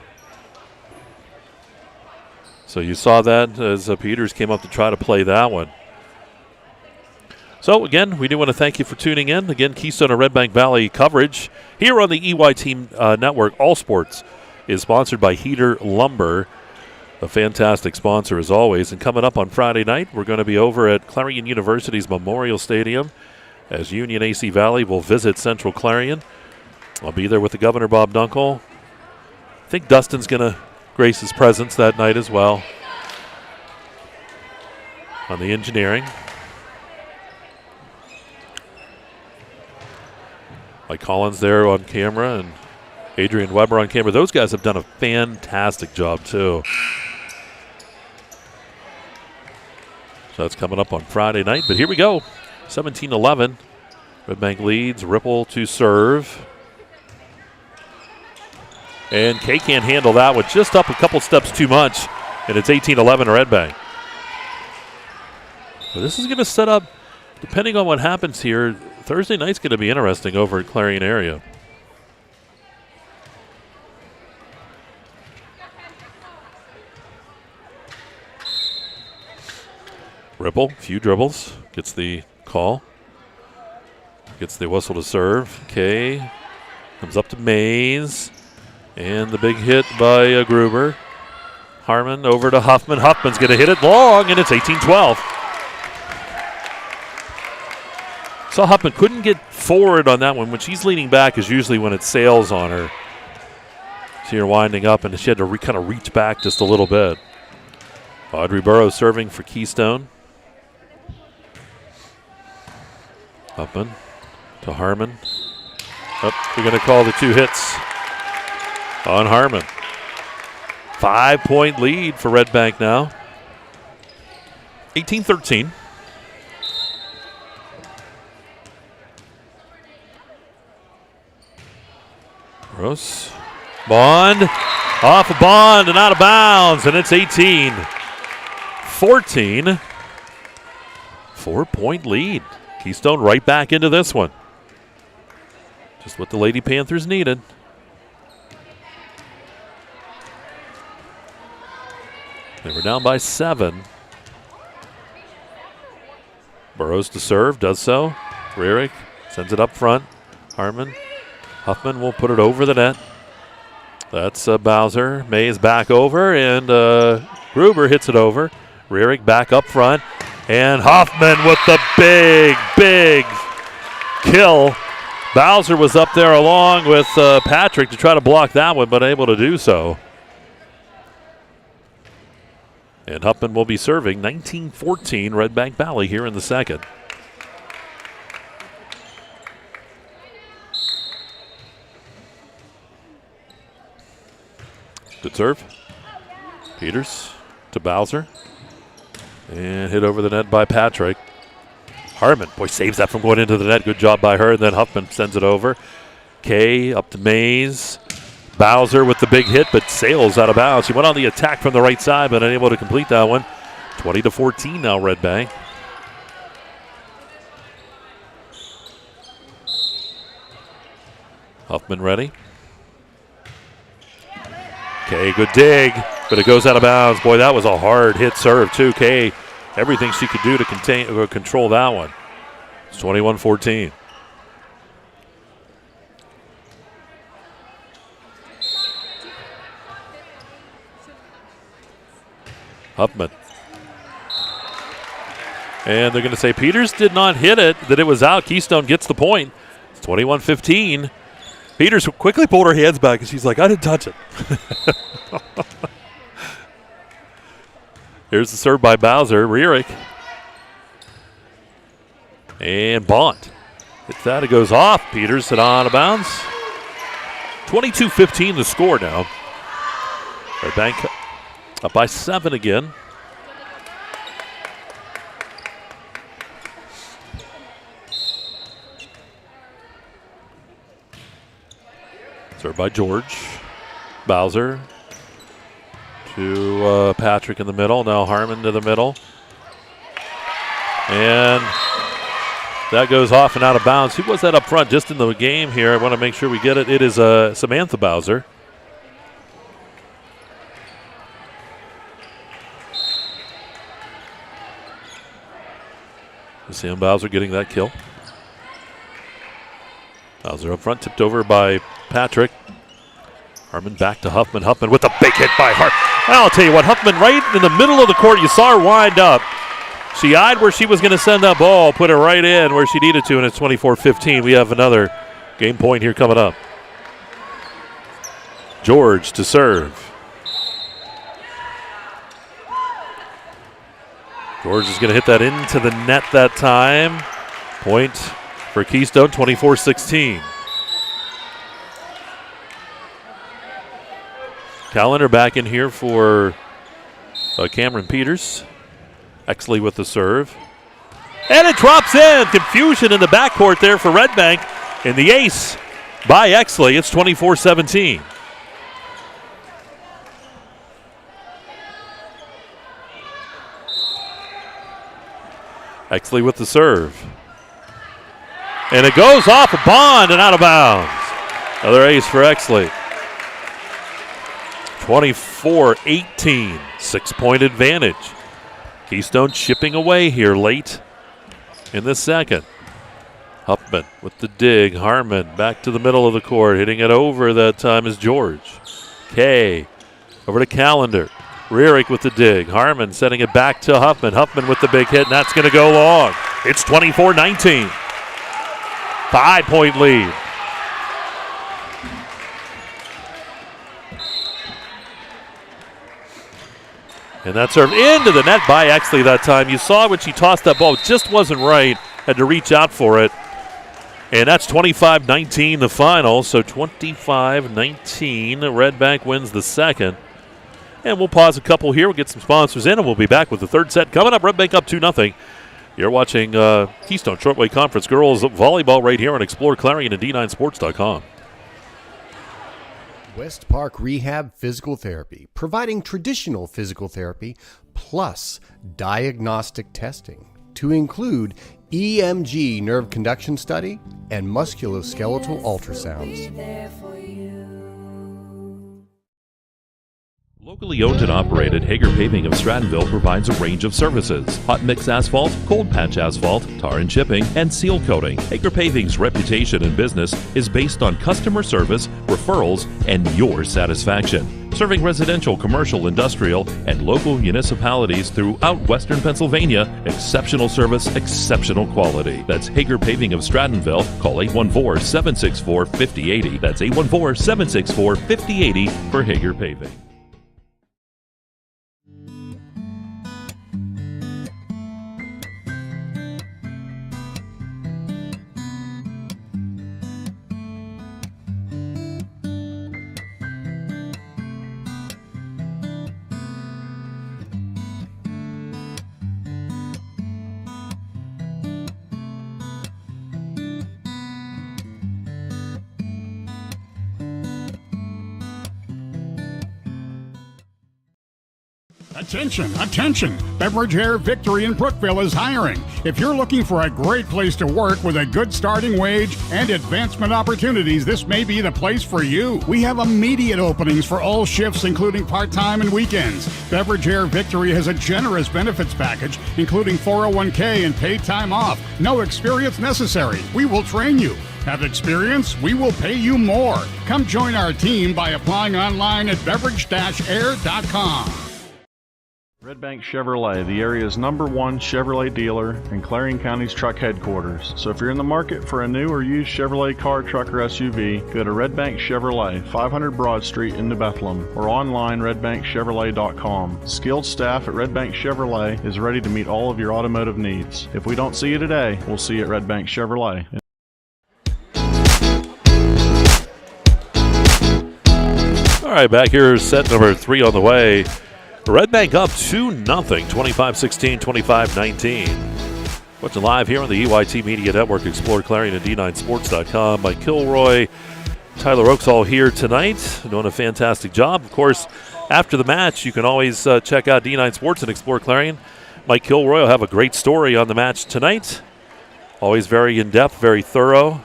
So you saw that as Peters came up to try to play that one. So, again, we do want to thank you for tuning in. Again, Keystone and Redbank Valley coverage here on the EY Team Network. All Sports is sponsored by Heater Lumber. a fantastic sponsor as always. And coming up on Friday night, we're going to be over at Clarion University's Memorial Stadium as Union AC Valley will visit Central Clarion. I'll be there with the Governor, Bob Dunkel. I think Dustin's going to grace his presence that night as well on the engineering. Mike Collins there on camera and Adrian Weber on camera. Those guys have done a fantastic job too. So that's coming up on Friday night. But here we go. 17-11. Redbank leads. Ripple to serve. And Kay can't handle that one. Just up a couple steps too much. And it's 18-11 to Redbank. But this is going to set up, depending on what happens here, Thursday night's going to be interesting over at Clarion area. Ripple, few dribbles, gets the call. Gets the whistle to serve. Kay comes up to Mays. And the big hit by Gruber. Harmon over to Huffman. Huffman's going to hit it long, and it's 18-12. So Huffman couldn't get forward on that one. When she's leaning back is usually when it sails on her. See her winding up, and she had to kind of reach back just a little bit. Audrey Burrows serving for Keystone. Huffman to Harmon. Oh, they're going to call the 2 hits on Harmon. 5-point lead for Redbank now. 18-13. Gross. Bond. Off a Bond and out of bounds. And it's 18-14. 4-point lead. Keystone right back into this one. Just what the Lady Panthers needed. They were down by 7. Burrows to serve, does so. Rierick sends it up front. Harmon. Huffman will put it over the net. That's Bowser. Mays back over, and Gruber hits it over. Rierick back up front. And Huffman with the big kill. Bowser was up there along with Patrick to try to block that one, but able to do so. And Huffman will be serving 19-14 Redbank Valley here in the second. Good serve. Peters to Bowser. And hit over the net by Patrick. Harmon, boy, saves that from going into the net. Good job by her. And then Huffman sends it over. Kay up to Mays. Bowser with the big hit, but sails out of bounds. He went on the attack from the right side, but unable to complete that one. 20-14 now, Redbank. Huffman ready. Kay, good dig, but it goes out of bounds. Boy, that was a hard hit serve, too. Kay, everything she could do to control that one. It's 21-14. Huffman. And they're going to say Peters did not hit it, that it was out. Keystone gets the point. It's 21-15. Peters quickly pulled her hands back, and she's like, I didn't touch it. Here's the serve by Bowser. Rierick. And Bond. Hits that. It goes off. Peters hit on out of bounds. 22-15 the score now. Redbank up by 7 again. Served by George. Bowser to Patrick in the middle. Now Harmon to the middle. And that goes off and out of bounds. Who was that up front just in the game here? I want to make sure we get it. It is Samantha Bowser. Sam Bowser getting that kill. Bowser up front, tipped over by Patrick. Harmon back to Huffman. Huffman with a big hit by Hart. I'll tell you what, Huffman right in the middle of the court. You saw her wind up. She eyed where she was going to send that ball, put it right in where she needed to, and it's 24-15. We have another game point here coming up. George to serve. George is going to hit that into the net that time. Point for Keystone, 24-16. Callender back in here for Cameron Peters. Exley with the serve. And it drops in. Confusion in the backcourt there for Redbank. And the ace by Exley. It's 24-17. Exley with the serve. And it goes off a bond and out of bounds. Another ace for Exley. 24-18, 6-point advantage. Keystone chipping away here late in the second. Huffman with the dig. Harmon back to the middle of the court. Hitting it over that time is George. Kay over to Callender. Rearick with the dig. Harmon sending it back to Huffman. Huffman with the big hit, and that's going to go long. It's 24-19. 5-point lead. And that serve into the net by Exley that time. You saw when she tossed that ball, it just wasn't right. Had to reach out for it. And that's 25-19 the final. So 25-19. Redbank wins the second. And we'll pause a couple here. We'll get some sponsors in, and we'll be back with the third set. Coming up, Redbank up 2-0. You're watching Keystone Shortwave Conference Girls Volleyball right here on exploreClarion and D9Sports.com. West Park Rehab Physical Therapy, providing traditional physical therapy plus diagnostic testing to include EMG nerve conduction study and musculoskeletal ultrasounds. Locally owned and operated, Hager Paving of Strattonville provides a range of services: hot mix asphalt, cold patch asphalt, tar and chipping, and seal coating. Hager Paving's reputation in business is based on customer service, referrals, and your satisfaction. Serving residential, commercial, industrial, and local municipalities throughout Western Pennsylvania, exceptional service, exceptional quality. That's Hager Paving of Strattonville. Call 814-764-5080. That's 814-764-5080 for Hager Paving. Attention, attention! Beverage Air Victory in Brookville is hiring. If you're looking for a great place to work with a good starting wage and advancement opportunities, this may be the place for you. We have immediate openings for all shifts, including part-time and weekends. Beverage Air Victory has a generous benefits package, including 401k and paid time off. No experience necessary. We will train you. Have experience? We will pay you more. Come join our team by applying online at beverage-air.com. Redbank Chevrolet, the area's #1 Chevrolet dealer and Clarion County's truck headquarters. So if you're in the market for a new or used Chevrolet car, truck, or SUV, go to Redbank Chevrolet, 500 Broad Street in New Bethlehem, or online redbankchevrolet.com. Skilled staff at Redbank Chevrolet is ready to meet all of your automotive needs. If we don't see you today, we'll see you at Redbank Chevrolet. All right, back here, set number 3 on the way. Redbank up 2-0, 25-16, 25-19. Watching live here on the EYT Media Network, exploreClarion and D9Sports.com. Mike Kilroy, Tyler Oaks all here tonight, doing a fantastic job. Of course, after the match, you can always check out D9 Sports and Explore Clarion. Mike Kilroy will have a great story on the match tonight. Always very in-depth, very thorough.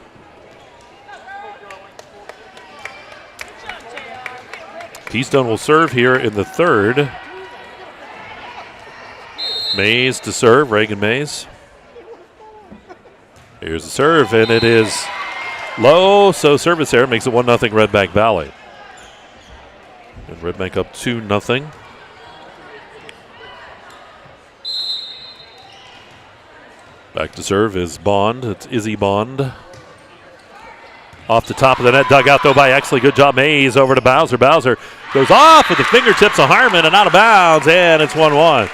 Keystone will serve here in the third. Mays to serve, Reagan Mays. Here's the serve, and it is low, so service error makes it 1-0 Redbank Valley. And Redbank up 2-0. Back to serve is Bond. It's Izzy Bond. Off the top of the net, dug out though by Exley. Good job, Mays. Over to Bowser. Bowser goes off with the fingertips of Harmon and out of bounds, and it's 1-1.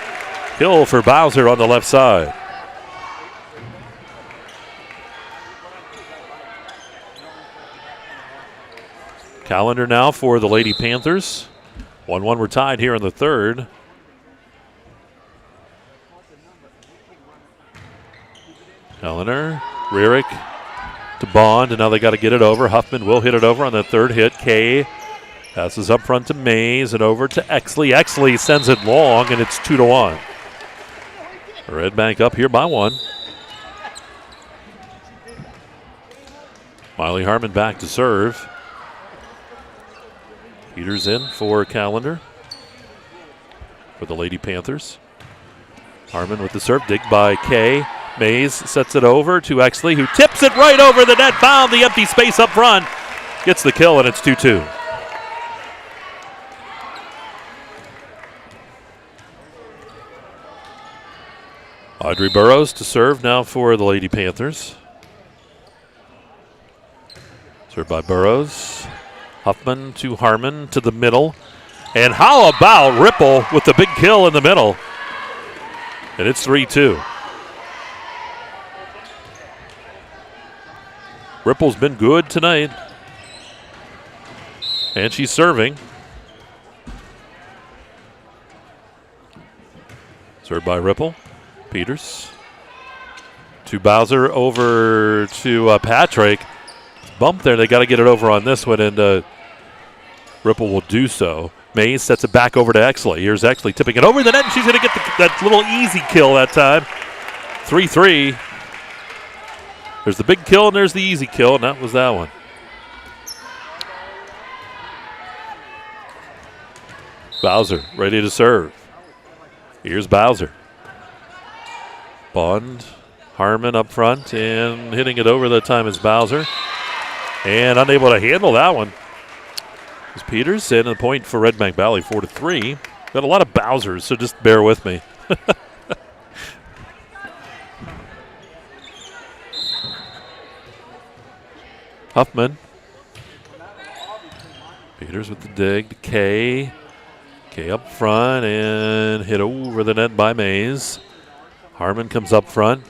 Kill for Bowser on the left side. Calendar now for the Lady Panthers. 1-1, we're tied here in the third. Calendar, Rierick to Bond, and now they got to get it over. Huffman will hit it over on the third hit. Kay passes up front to Mays and over to Exley. Exley sends it long, and it's 2-1. Redbank up here by 1. Miley Harmon back to serve. Peters in for Calendar for the Lady Panthers. Harmon with the serve, digged by Kay. Mays sets it over to Exley, who tips it right over the net, found the empty space up front, gets the kill, and it's 2-2. Audrey Burrows to serve now for the Lady Panthers. Served by Burrows. Huffman to Harmon to the middle. And how about Ripple with the big kill in the middle? And it's 3-2. Ripple's been good tonight. And she's serving. Served by Ripple. Peters. To Bowser, over to Patrick. Bump there. They got to get it over on this one, and Ripple will do so. Mays sets it back over to Exley. Here's Exley tipping it over the net, and she's going to get that little easy kill that time. 3-3. There's the big kill, and there's the easy kill, and that was that one. Bowser ready to serve. Here's Bowser. Bond, Harmon up front, and hitting it over that time is Bowser. And unable to handle that one is Peters, and a point for Redbank Valley, 4-3. Got a lot of Bowsers, so just bear with me. Huffman. Peters with the dig to Kay. Kay up front and hit over the net by Mays. Harmon comes up front.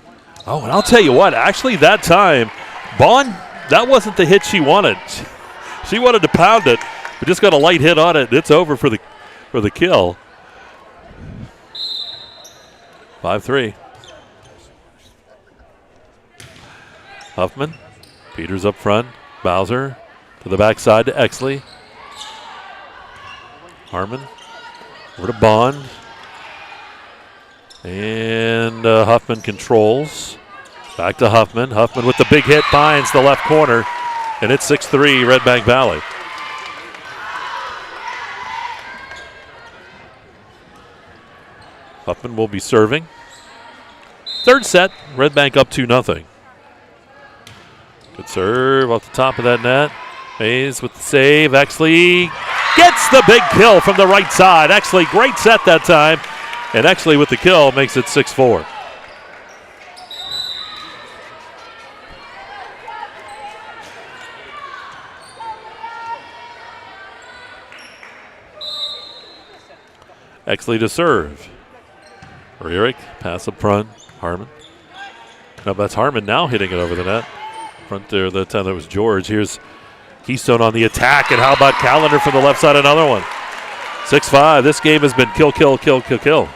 Oh, and I'll tell you what, actually that time, Bond, that wasn't the hit she wanted. She wanted to pound it, but just got a light hit on it. It's over for the kill. 5-3. Huffman. Peters up front. Bowser to the backside to Exley. Harmon over to Bond. And Huffman controls. Back to Huffman. Huffman with the big hit finds the left corner. And it's 6-3 Redbank Valley. Huffman will be serving. Third set, Redbank up 2-0. Good serve off the top of that net. Mays with the save. Exley gets the big kill from the right side. Exley, great set that time. And Exley with the kill makes it 6-4. Exley to serve. Rierick, pass up front. Harmon. No, that's Harmon now hitting it over the net. Front there, that time that was George. Here's Keystone on the attack, and how about Calendar from the left side, another one. 6-5. This game has been kill, kill, kill, kill, kill.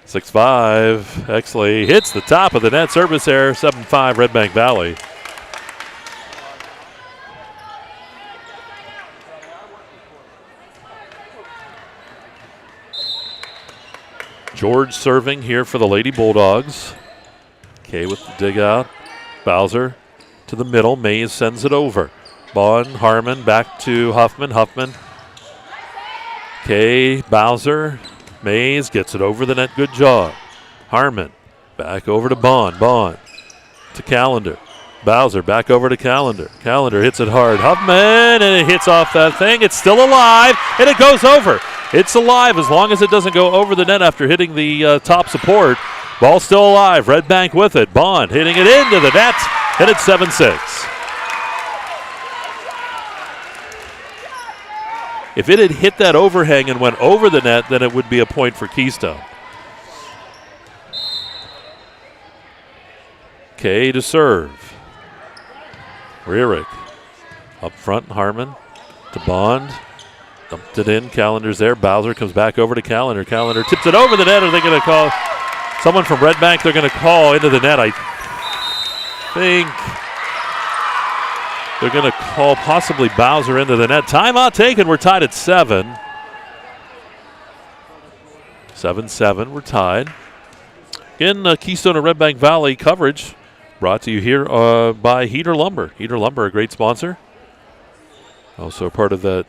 (6-5). Exley hits the top of the net. Service error. 7-5 Redbank Valley. George serving here for the Lady Bulldogs. Kay with the dig out. Bowser to the middle. Mays sends it over. Bond, Harmon back to Huffman. Huffman. Kay, Bowser. Mays gets it over the net. Good job. Harmon back over to Bond. Bond to Calendar. Bowser back over to Calendar. Calendar hits it hard. Huffman, and it hits off that thing. It's still alive, and it goes over. It's alive as long as it doesn't go over the net after hitting the top support. Ball still alive. Redbank with it. Bond hitting it into the net, and it's 7-6. If it had hit that overhang and went over the net, then it would be a point for Keystone. Kay to serve. Rierick up front. Harmon to Bond. Dumped it in. Callender's there. Bowser comes back over to Callender. Callender tips it over the net. Are they going to call someone from Redbank? They're going to call into the net, I think. They're going to call possibly Bowser into the net. Timeout taken. We're tied at 7. 7-7. We're tied. Again, Keystone and Redbank Valley coverage brought to you here by Heater Lumber. Heater Lumber, a great sponsor. Also part of that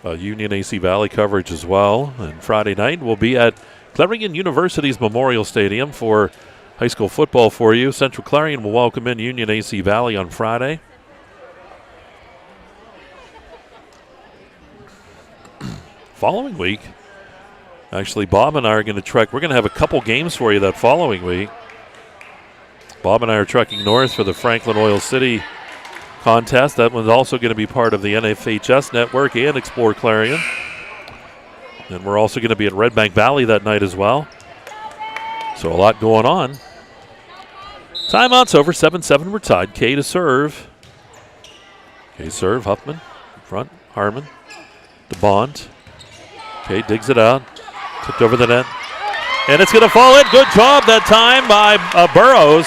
Union AC Valley coverage as well. And Friday night we'll be at Clarion University's Memorial Stadium for high school football for you. Central Clarion will welcome in Union AC Valley on Friday. Following week, actually, Bob and I are going to trek. We're going to have a couple games for you that following week. Bob and I are trekking north for the Franklin Oil City contest. That one's also going to be part of the NFHS network and Explore Clarion. And we're also going to be at Redbank Valley that night as well. So a lot going on. Timeout's over. 7-7. We're tied. Kay to serve. Kay serve. Huffman in front. Harmon to Bond. Kay digs it out. Tipped over the net. And it's going to fall in. Good job that time by Burrows.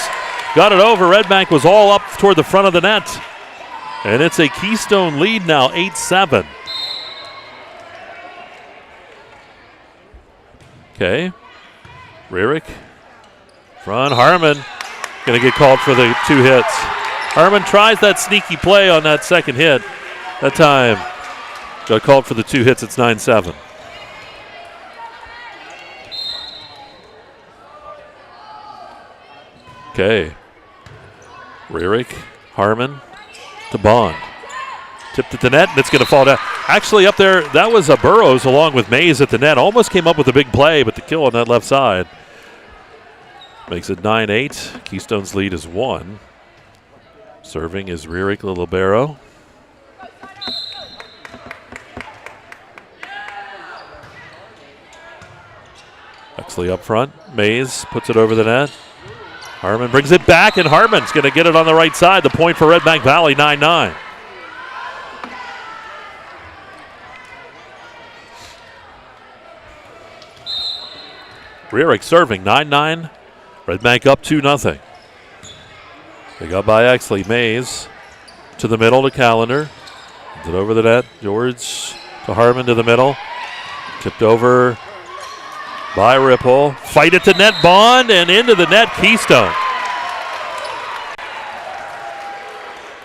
Got it over. Redbank was all up toward the front of the net. And it's a Keystone lead now, 8-7. Okay. Rierick. Front. Harmon going to get called for the 2 hits. Harmon tries that sneaky play on that second hit. That time got called for the 2 hits. It's 9-7. Okay. Rierick. Harmon to Bond. Tipped at the net, and it's going to fall down. Actually, up there, that was Burrows along with Mays at the net. Almost came up with a big play, but the kill on that left side makes it 9-8. Keystone's lead is 1. Serving is Rierick Libero. Exley up front. Mays puts it over the net. Harmon brings it back, and Harmon's going to get it on the right side. The point for Redbank Valley, 9-9. Rierick serving, 9-9. Redbank up 2-0. They got by Exley. Mays to the middle to Callender. Puts it over the net. George to Harmon to the middle. Tipped over by Ripple. Fight at the net, Bond, and into the net, Keystone.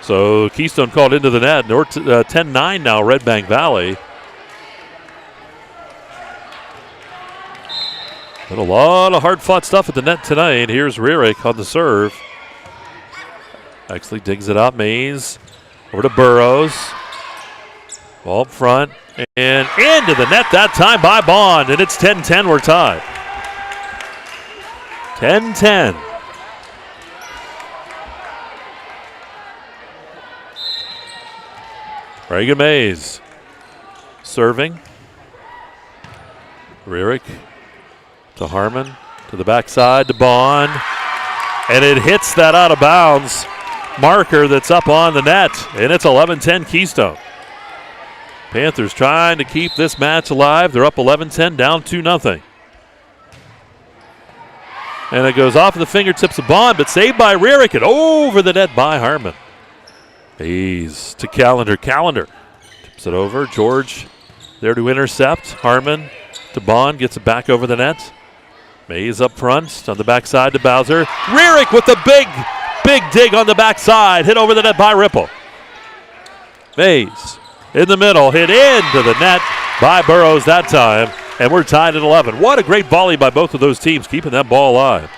So Keystone called into the net. 10-9 now, Redbank Valley. But a lot of hard-fought stuff at the net tonight. Here's Rierick on the serve. Actually digs it up. Mays over to Burrows. Ball up front. And into the net that time by Bond. And it's 10-10. We're tied. 10-10. Reagan Mays serving. Rierick to Harmon to the backside to Bond. And it hits that out of bounds marker that's up on the net. And it's 11-10 Keystone. Panthers trying to keep this match alive. They're up 11-10, down 2-0. And it goes off of the fingertips of Bond, but saved by Rierick and over the net by Harmon. He's to Callender. Callender tips it over. George there to intercept. Harmon to Bond, gets it back over the net. Mays up front on the backside to Bowser. Rierick with the big dig on the backside. Hit over the net by Ripple. Mays in the middle, hit into the net by Burrows that time, and we're tied at 11. What a great volley by both of those teams, keeping that ball alive.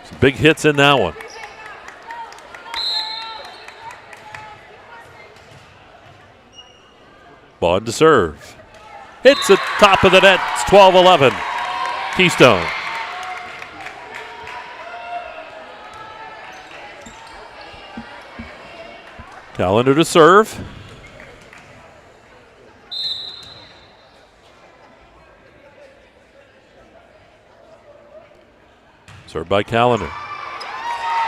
Some big hits in that one. Bond to serve. Hits the top of the net. It's 12-11. Keystone. Callender to serve. Served by Callender.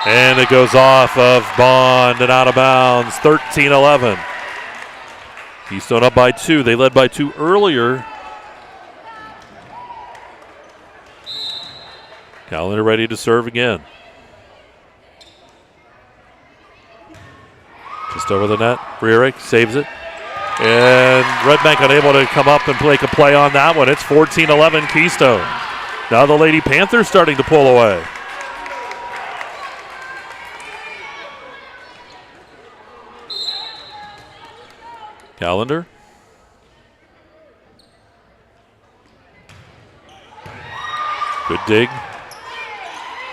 And it goes off of Bond and out of bounds. 13-11. Keystone up by 2. They led by 2 earlier. Callender ready to serve again. Just over the net. Rearick saves it. And Redbank unable to come up and make a play on that one. It's 14-11 Keystone. Now the Lady Panthers starting to pull away. Callender. Good dig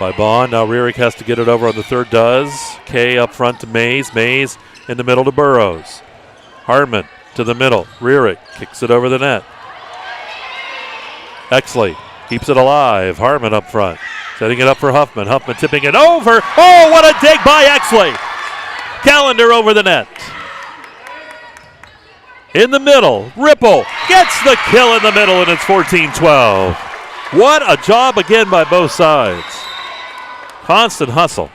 by Bond. Now Rearick has to get it over on the third. Does. Kay up front to Mays. Mays in the middle to Burrows. Hardman to the middle. Rearick kicks it over the net. Exley keeps it alive. Hardman up front. Setting it up for Huffman. Huffman tipping it over. Oh, what a dig by Exley. Callender over the net. In the middle, Ripple gets the kill in the middle, and it's 14-12. What a job again by both sides. Constant hustle.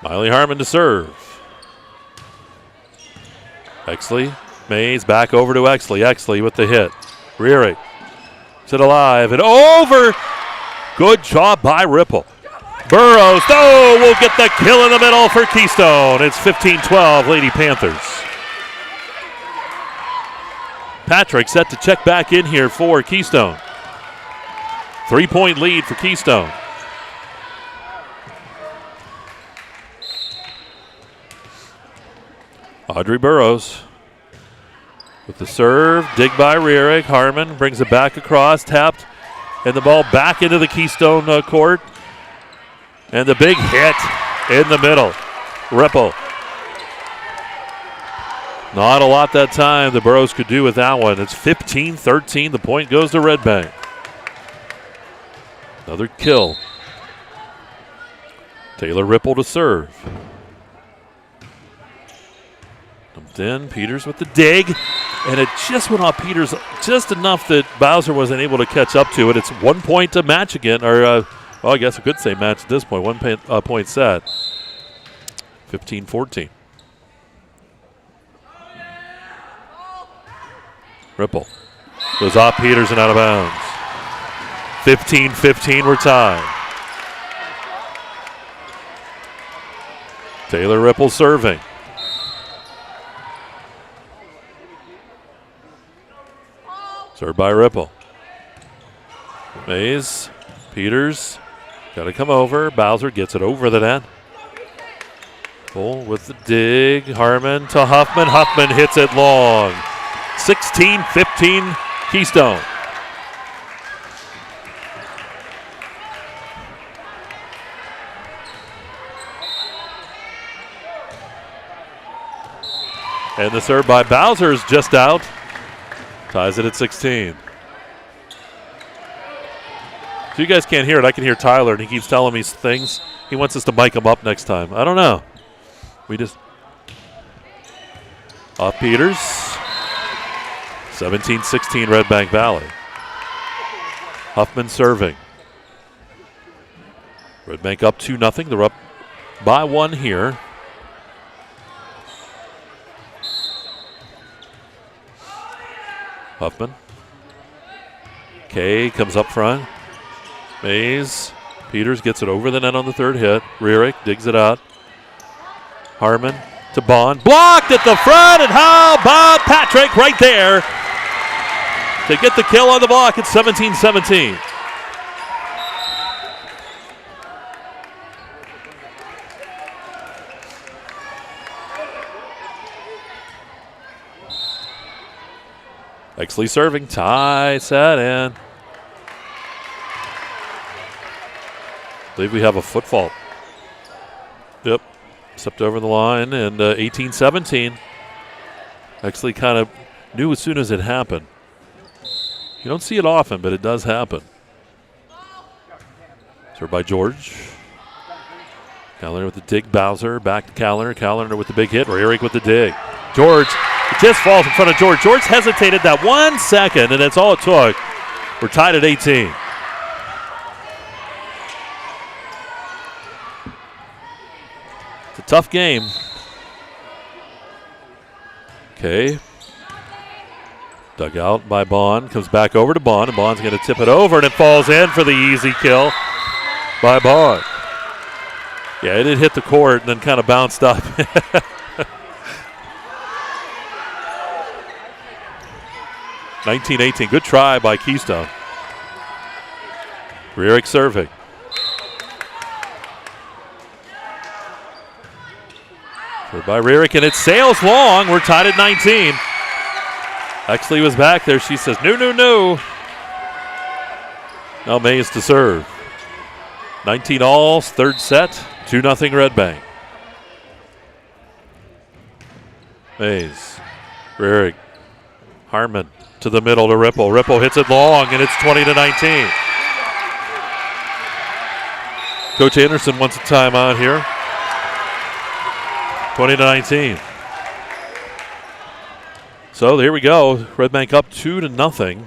Miley Harmon to serve. Exley, Mays back over to Exley. Exley with the hit. Rearick. Sit alive and over. Good job by Ripple. Burrows, will get the kill in the middle for Keystone. It's 15-12, Lady Panthers. Patrick set to check back in here for Keystone. 3-point lead for Keystone. Audrey Burrows with the serve. Dig by Rearick. Harmon brings it back across, tapped, and the ball back into the Keystone court. And the big hit in the middle. Ripple. Not a lot that time the Burrows could do with that one. It's 15-13. The point goes to Redbank. Another kill. Taylor Ripple to serve. Dumped in. Peters with the dig. And it just went off Peters just enough that Bowser wasn't able to catch up to it. It's 1 point to match again. Well, I guess I could say match at this point. 1 point set. 15-14. Ripple goes off Peters and out of bounds. 15-15, we're tied. Taylor Ripple serving. Served by Ripple. Mays, Peters. Got to come over. Bowser gets it over the net. Bull with the dig. Harmon to Huffman. Huffman hits it long. 16-15 Keystone. And the serve by Bowser is just out. Ties it at 16. So you guys can't hear it. I can hear Tyler, and he keeps telling me things. He wants us to mic him up next time. I don't know. We just... Off Peters. 17-16 Redbank Valley. Huffman serving. Redbank up 2-0. They're up by 1 here. Huffman. Kay comes up front. Mays. Peters gets it over the net on the third hit. Rearick digs it out. Harmon to Bond. Blocked at the front, and how about Patrick right there to get the kill on the block at 17-17. Exley serving. Tie, set, and I believe we have a foot fault. Yep. Stepped over the line, and 18-17. Actually kind of knew as soon as it happened. You don't see it often, but it does happen. Served by George. Callender with the dig. Bowser back to Callender. Callender with the big hit. Eric with the dig. George just falls in front of George. George hesitated that 1 second, and that's all it took. We're tied at 18. It's a tough game. Okay. Dug out by Bond. Comes back over to Bond, and Bond's going to tip it over, and it falls in for the easy kill by Bond. Yeah, it did hit the court and then kind of bounced up. 19-18. Good try by Keystone. Rierick serving. Served by Rierick, and it sails long. We're tied at 19. Exley was back there. She says, no, no, no. Now Mays to serve. 19 all, third set, 2-0 Redbank. Mays, Rierick, Harmon to the middle to Ripple. Ripple hits it long, and it's 20-19. Coach Anderson wants a timeout here. 20-19. So here we go. Redbank up 2-0.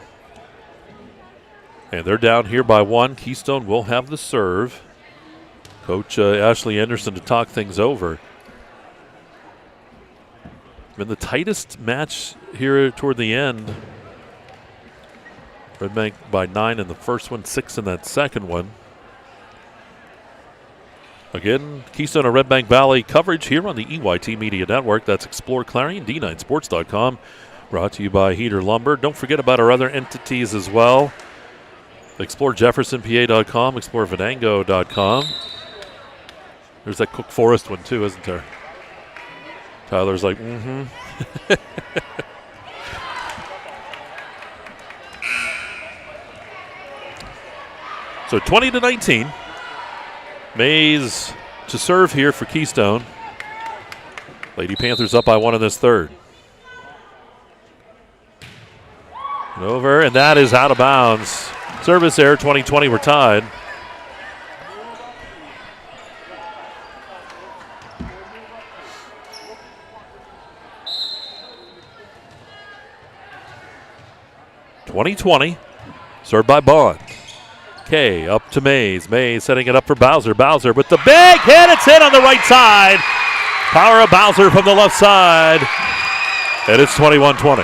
And they're down here by 1. Keystone will have the serve. Coach Ashley Anderson to talk things over. Been the tightest match here toward the end. Redbank by 9 in the first one, 6 in that second one. Again, Keystone and Redbank Valley coverage here on the EYT Media Network. That's exploreClarion, D9Sports.com. Brought to you by Heater Lumber. Don't forget about our other entities as well. ExploreJeffersonPA.com, ExploreVenango.com. There's that Cook Forest one too, isn't there? Tyler's like, mm-hmm. So 20-19. Mays to serve here for Keystone. Lady Panthers up by 1 in this third. And over, and that is out of bounds. Service error, 20-20, we're tied. Served by Bond. Kay up to Mays. Mays setting it up for Bowser. Bowser with the big hit. It's in on the right side. Power of Bowser from the left side. And it's 21-20.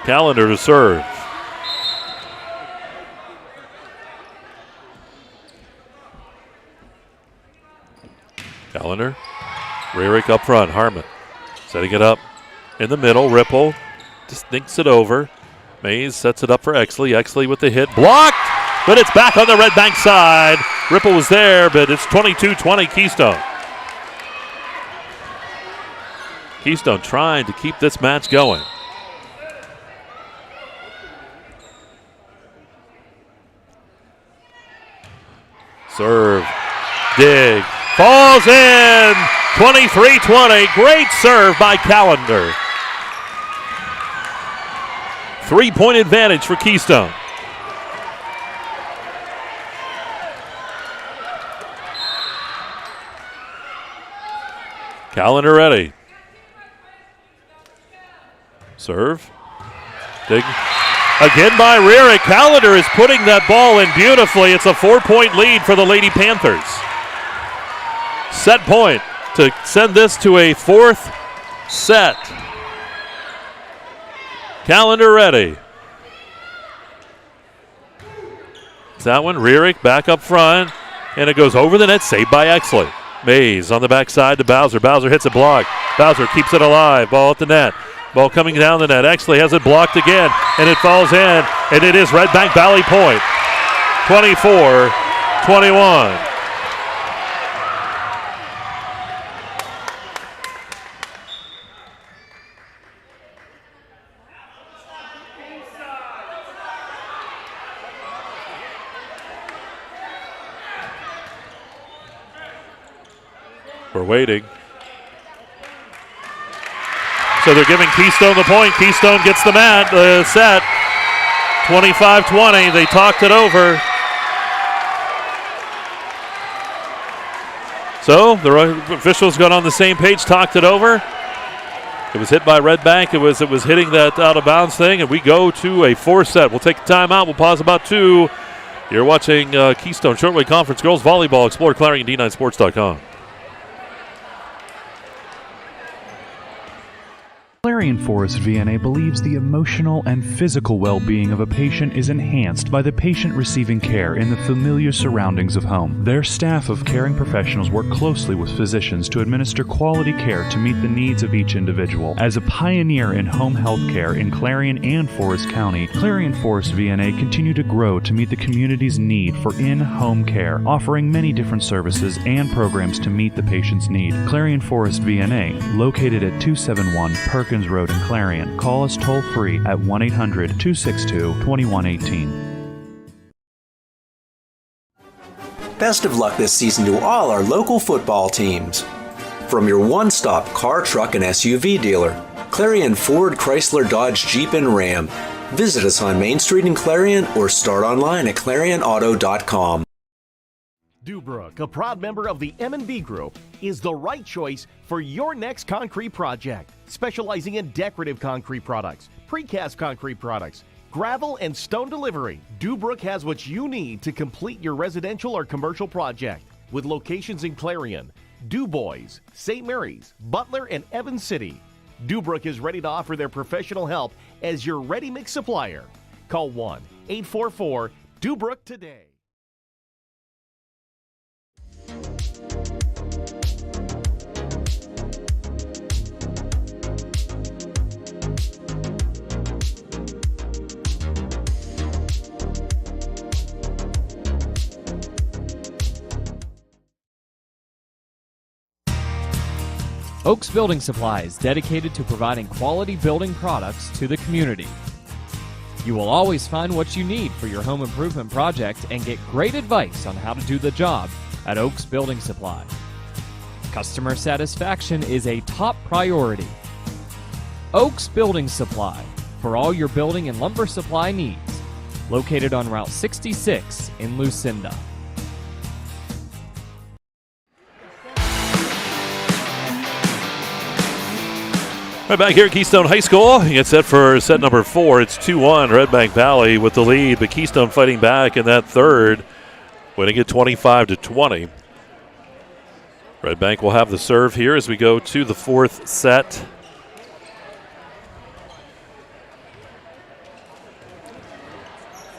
Callender to serve. Callender. Rierick up front. Harmon setting it up in the middle. Ripple just thinks it over. Mays sets it up for Exley. Exley with the hit. Blocked, but it's back on the Redbank side. Ripple was there, but it's 22-20 Keystone. Keystone trying to keep this match going. Serve. Dig. Falls in. 23-20. Great serve by Callender. 3-point advantage for Keystone. Callender ready. Serve. Dig. Again by Rierick. Callender is putting that ball in beautifully. It's a 4-point lead for the Lady Panthers. Set point to send this to a fourth set. Callender ready. It's that one. Rierick back up front. And it goes over the net. Saved by Exley. Mays on the backside to Bowser. Bowser hits a block. Bowser keeps it alive. Ball at the net. Ball coming down the net. Exley has it blocked again. And it falls in. And it is Redbank Valley point. 24-21. We're waiting. So they're giving Keystone the point. Keystone gets the set. 25-20. They talked it over. So the officials got on the same page, talked it over. It was hit by Redbank. It was hitting that out of bounds thing, and we go to a 4 set. We'll take a timeout. We'll pause about 2. You're watching Keystone Shortwave Conference Girls Volleyball. Explore Clarion, D9Sports.com. Clarion Forest VNA believes the emotional and physical well-being of a patient is enhanced by the patient receiving care in the familiar surroundings of home. Their staff of caring professionals work closely with physicians to administer quality care to meet the needs of each individual. As a pioneer in home health care in Clarion and Forest County, Clarion Forest VNA continue to grow to meet the community's need for in-home care, offering many different services and programs to meet the patient's need. Clarion Forest VNA, located at 271 Perkins Road in Clarion. Call us toll-free at 1-800-262-2118. Best of luck this season to all our local football teams. From your one-stop car, truck, and SUV dealer, Clarion Ford, Chrysler, Dodge, Jeep, and Ram. Visit us on Main Street in Clarion or start online at ClarionAuto.com. Dubrook, a proud member of the M&B Group, is the right choice for your next concrete project. Specializing in decorative concrete products, precast concrete products, gravel, and stone delivery, Dubrook has what you need to complete your residential or commercial project. With locations in Clarion, DuBois, St. Mary's, Butler, and Evans City, Dubrook is ready to offer their professional help as your ready-mix supplier. Call 1-844-DUBROOK today. Oaks Building Supply is dedicated to providing quality building products to the community. You will always find what you need for your home improvement project and get great advice on how to do the job at Oaks Building Supply. Customer satisfaction is a top priority. Oaks Building Supply for all your building and lumber supply needs. Located on Route 66 in Lucinda. Right back here at Keystone High School. You get set for set number 4. It's 2-1 Redbank Valley with the lead, but Keystone fighting back in that third, winning it 25-20. Redbank will have the serve here as we go to the 4th set.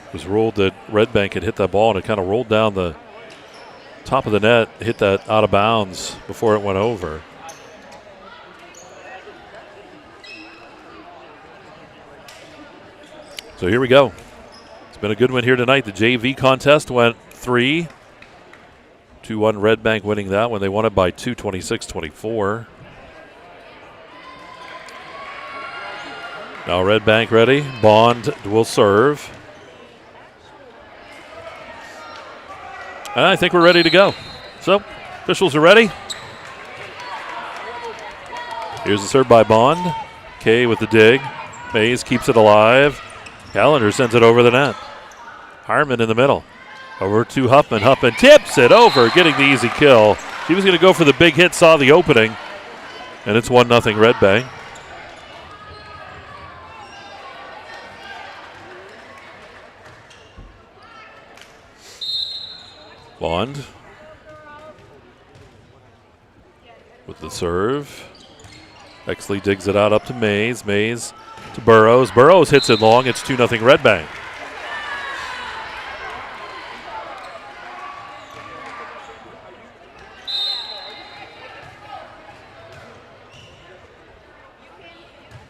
It was ruled that Redbank had hit that ball and it kind of rolled down the top of the net, hit that out of bounds before it went over. So here we go. It's been a good one here tonight. The JV contest went 3. 2-1 Redbank winning that one. They won it by 2, 26-24. Now Redbank ready. Bond will serve. And I think we're ready to go. So, officials are ready. Here's the serve by Bond. Kay with the dig. Mays keeps it alive. Callender sends it over the net. Harmon in the middle. Over to Huffman. Huffman tips it over, getting the easy kill. She was going to go for the big hit, saw the opening, and it's 1-0 Redbank. Bond with the serve. Exley digs it out up to Mays. Mays to Burrows. Burrows hits it long. It's 2-0 Redbank.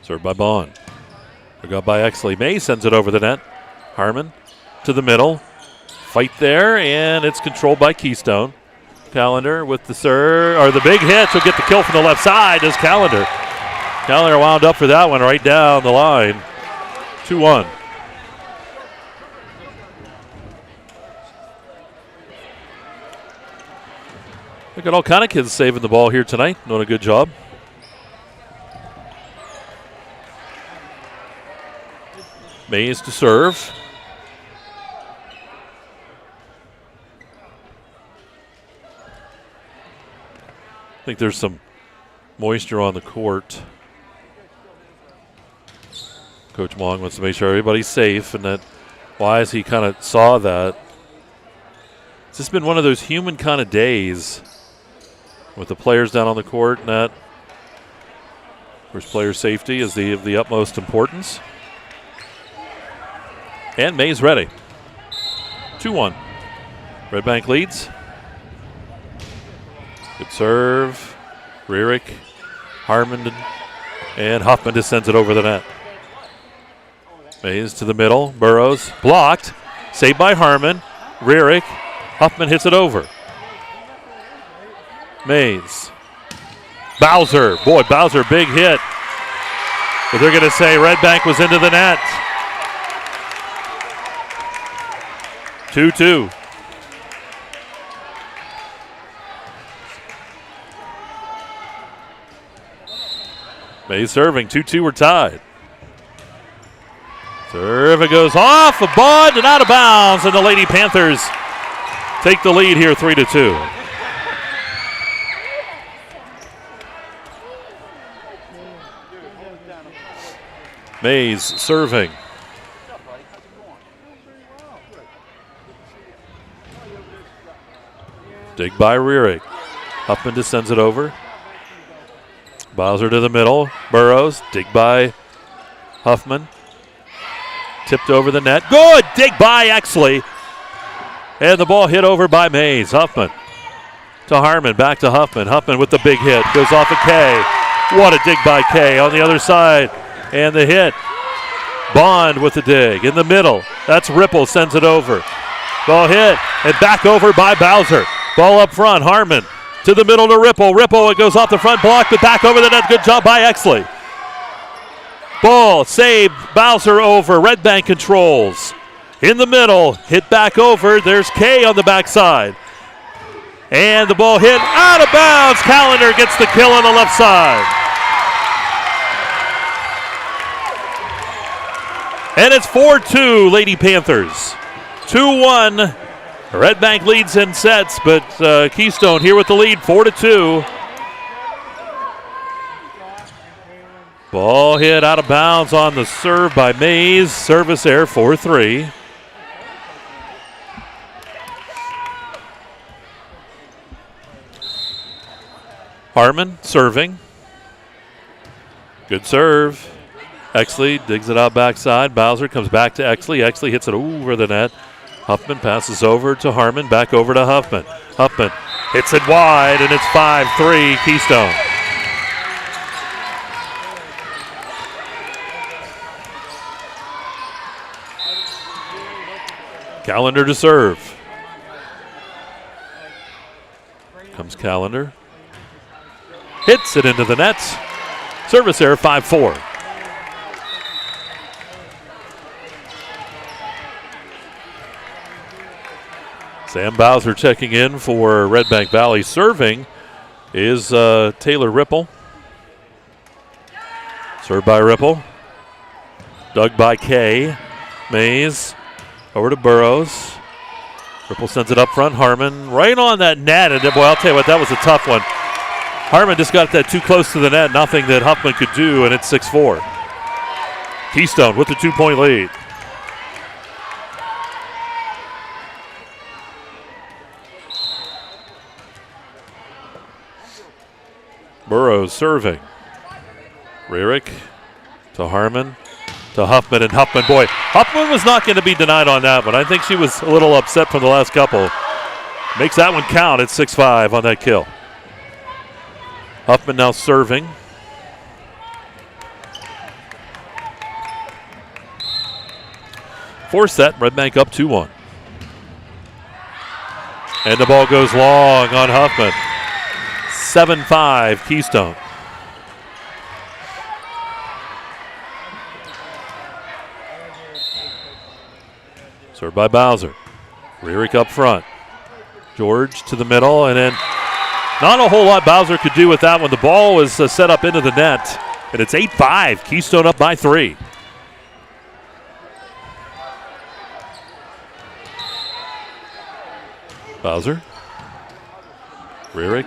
Served by Bond. Got by Exley. May sends it over the net. Harmon to the middle. Fight there, and it's controlled by Keystone. Callender with the serve, or the big hit. She'll get the kill from the left side. Does Callender. Callender wound up for that one right down the line. 2-1. We got all kind of kids saving the ball here tonight. Doing a good job. Mays to serve. I think there's some moisture on the court. Coach Wong wants to make sure everybody's safe, and that Wise, he kind of saw that. It's just been one of those human kind of days with the players down on the court, and that, of course, player safety is of the utmost importance. And Mays ready. 2-1. Redbank leads. Good serve. Rierick, Harmon, and Huffman just sends it over the net. Mays to the middle. Burrows blocked. Saved by Harmon. Rierick. Huffman hits it over. Mays. Bowser. Boy, Bowser, big hit. But they're going to say Redbank was into the net. 2-2. Mays serving. 2-2, we're tied. Serve, it goes off, a bud, and out of bounds, and the Lady Panthers take the lead here 3-2. Mays serving. Dig by Rierick. Huffman just sends it over. Bowser to the middle. Burrows. Dig by Huffman. Tipped over the net. Good! Dig by Exley. And the ball hit over by Mays. Huffman to Harmon. Back to Huffman. Huffman with the big hit. Goes off of Kay. What a dig by Kay on the other side. And the hit. Bond with the dig. In the middle. That's Ripple. Sends it over. Ball hit. And back over by Bowser. Ball up front. Harmon to the middle to Ripple. Ripple, it goes off the front block, but back over the net. Good job by Exley. Ball saved. Bowser over. Redbank controls. In the middle. Hit back over. There's Kay on the backside. And the ball hit out of bounds. Callender gets the kill on the left side. And it's 4-2 Lady Panthers. 2-1. Redbank leads in sets, but Keystone here with the lead, 4-2. Ball hit out of bounds on the serve by Mays. Service error, 4-3. Harmon serving. Good serve. Exley digs it out backside. Bowser comes back to Exley. Exley hits it over the net. Huffman passes over to Harmon, back over to Huffman. Huffman hits it wide, and it's 5-3 Keystone. Callender to serve. Comes Callender. Hits it into the net. Service error, 5-4. Sam Bowser checking in for Redbank Valley. Serving is Taylor Ripple. Served by Ripple. Dug by Kay. Mays over to Burrows. Ripple sends it up front. Harmon right on that net. And boy, I'll tell you what, that was a tough one. Harmon just got that too close to the net. Nothing that Huffman could do, and it's 6-4. Keystone with the 2-point lead. Burrows serving. Rierick to Harmon to Huffman, and Huffman, boy, Huffman was not going to be denied on that one. I think she was a little upset from the last couple. Makes that one count. It's 6-5 on that kill. Huffman now serving. Fourth set, Redbank up 2-1. And the ball goes long on Huffman. 7-5 Keystone. Served by Bowser. Rierick up front. George to the middle, and then Not a whole lot Bowser could do with that one. The ball was set up into the net, and it's 8-5. Keystone up by 3. Bowser. Rierick.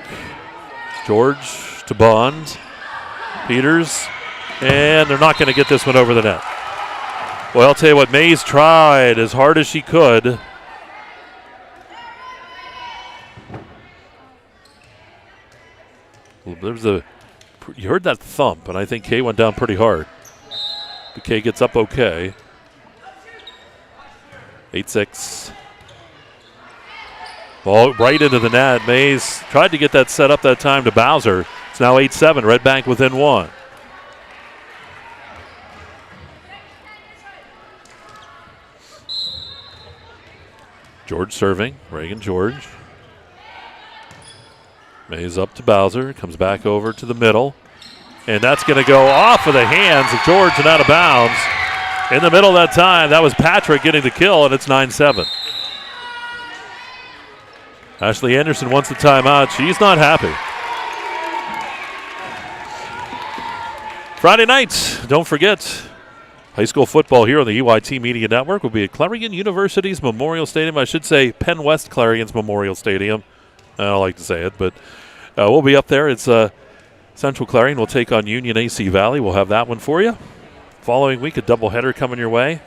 George to Bond. Peters. And they're not going to get this one over the net. Well, I'll tell you what, Mays tried as hard as she could. You heard that thump, and I think Kay went down pretty hard. But Kay gets up okay. 8-6. Ball right into the net. Mays tried to get that set up that time to Bowser. It's now 8-7. Redbank within 1. George serving. Reagan George. Mays up to Bowser. Comes back over to the middle. And that's going to go off of the hands of George and out of bounds. In the middle of that time, that was Patrick getting the kill, and it's 9-7. Ashley Anderson wants the timeout. She's not happy. Friday night, don't forget, high school football here on the EYT Media Network will be at Clarion University's Memorial Stadium. I should say Penn West Clarion's Memorial Stadium. I don't like to say it, but we'll be up there. It's Central Clarion will take on Union AC Valley. We'll have that one for you. Following week, a doubleheader coming your way.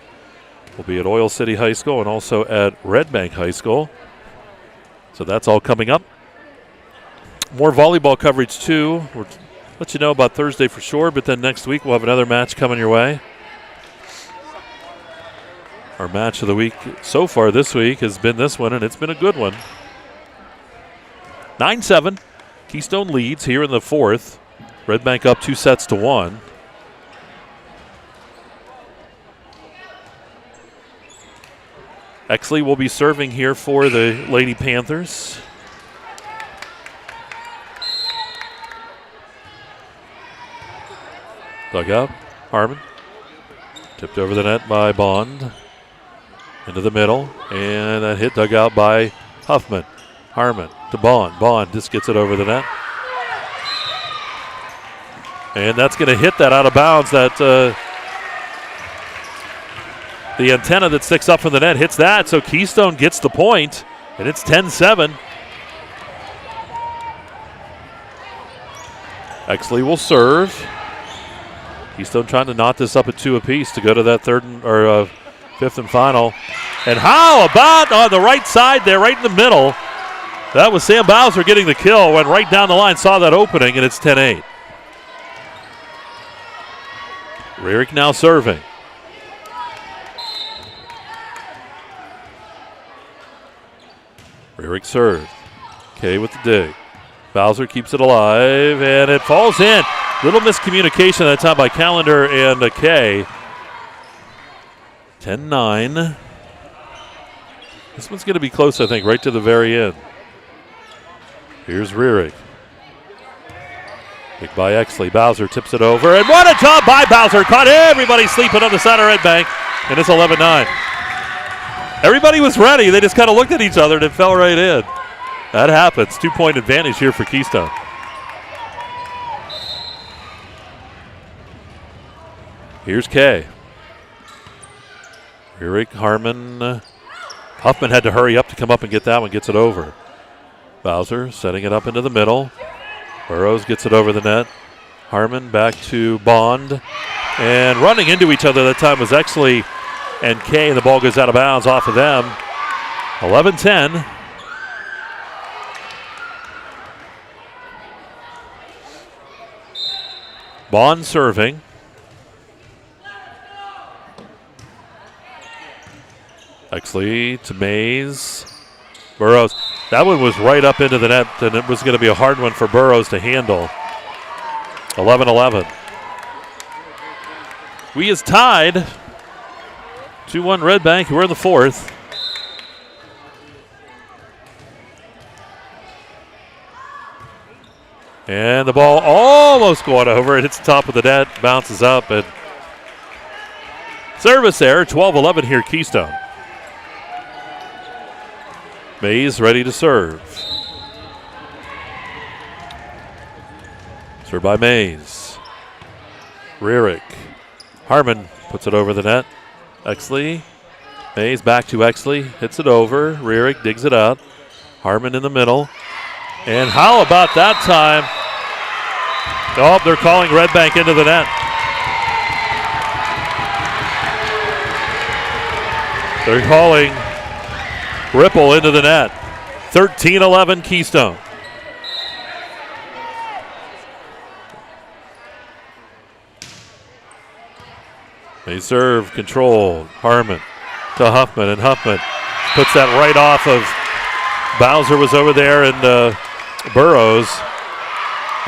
We'll be at Oil City High School and also at Redbank High School. So that's all coming up. More volleyball coverage, too. We'll let you know about Thursday for sure, but then next week we'll have another match coming your way. Our match of the week so far this week has been this one, and it's been a good one. 9-7. Keystone leads here in the 4th. Redbank up 2-1. Exley will be serving here for the Lady Panthers. Dugout. Harmon. Tipped over the net by Bond. Into the middle. And that hit dug out by Huffman. Harmon to Bond. Bond just gets it over the net. And that's going to hit that out of bounds. That the antenna that sticks up from the net hits that. So Keystone gets the point. And it's 10-7. Exley will serve. Keystone trying to knot this up at 2 apiece to go to that fifth and final. And how about on the right side there, right in the middle? That was Sam Bowser getting the kill. Went right down the line, saw that opening, and it's 10-8. Rierick now serving. Rierick serve. Kay with the dig. Bowser keeps it alive, and it falls in. Little miscommunication that time by Callender and Kay. 10-9. This one's going to be close, I think, right to the very end. Here's Rierick. Kick by Exley. Bowser tips it over, and what a job by Bowser. Caught everybody sleeping on the side of Redbank, and it's 11-9. Everybody was ready. They just kind of looked at each other, and it fell right in. That happens. 2-point advantage here for Keystone. Here's Kay. Rierick, Harmon. Huffman had to hurry up to come up and get that one. Gets it over. Bowser setting it up into the middle. Burrows gets it over the net. Harmon back to Bond. And running into each other that time was Exley and Kay, and the ball goes out of bounds off of them. 11-10. Bond serving. Exley to Mays. Burrows. That one was right up into the net, and it was going to be a hard one for Burrows to handle. 11-11. We is tied. 2-1 Redbank. We're in the 4th. And the ball almost going over. It hits the top of the net, bounces up, and service error. 12-11 here, Keystone. Mays ready to serve. Served by Mays. Rearick. Harmon puts it over the net. Exley. Mays back to Exley. Hits it over. Rearick digs it out. Harmon in the middle. And how about that time? Oh, they're calling Redbank into the net. They're calling Ripple into the net. 13-11 Keystone. They serve, control, Harmon to Huffman, and Huffman puts that right off of Bowser was over there, and Burrows,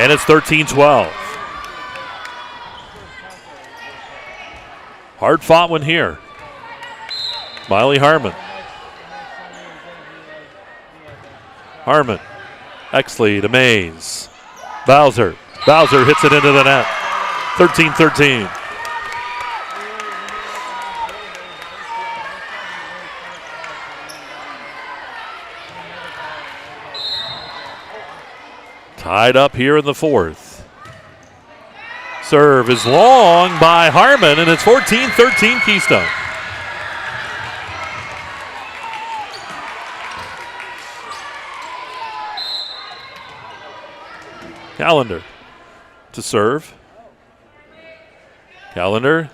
and it's 13-12. Hard fought one here. Miley Harmon. Harmon. Exley to Mays. Bowser. Bowser hits it into the net. 13-13. Tied up here in the fourth. Serve is long by Harmon, and it's 14-13 Keystone. Callender to serve. Callender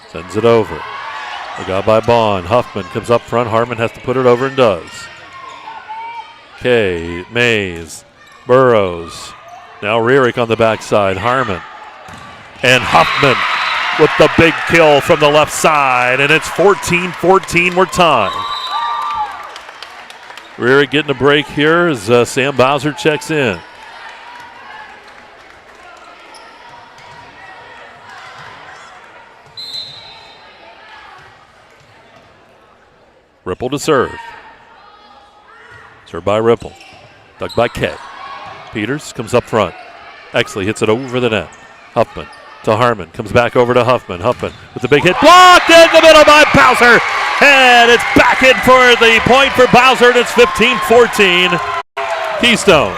sends it over. A guy by Bond. Huffman comes up front. Harmon has to put it over and does. Okay, Mays. Burrows. Now Rearick on the backside. Harmon. And Huffman with the big kill from the left side. And it's 14-14. We're tied. Rearick getting a break here as Sam Bowser checks in. Ripple to serve. Served by Ripple. Dug by Kay. Peters comes up front. Exley hits it over the net. Huffman to Harmon. Comes back over to Huffman. Huffman with the big hit. Blocked in the middle by Bowser. And it's back in for the point for Bowser. And it's 15-14 Keystone.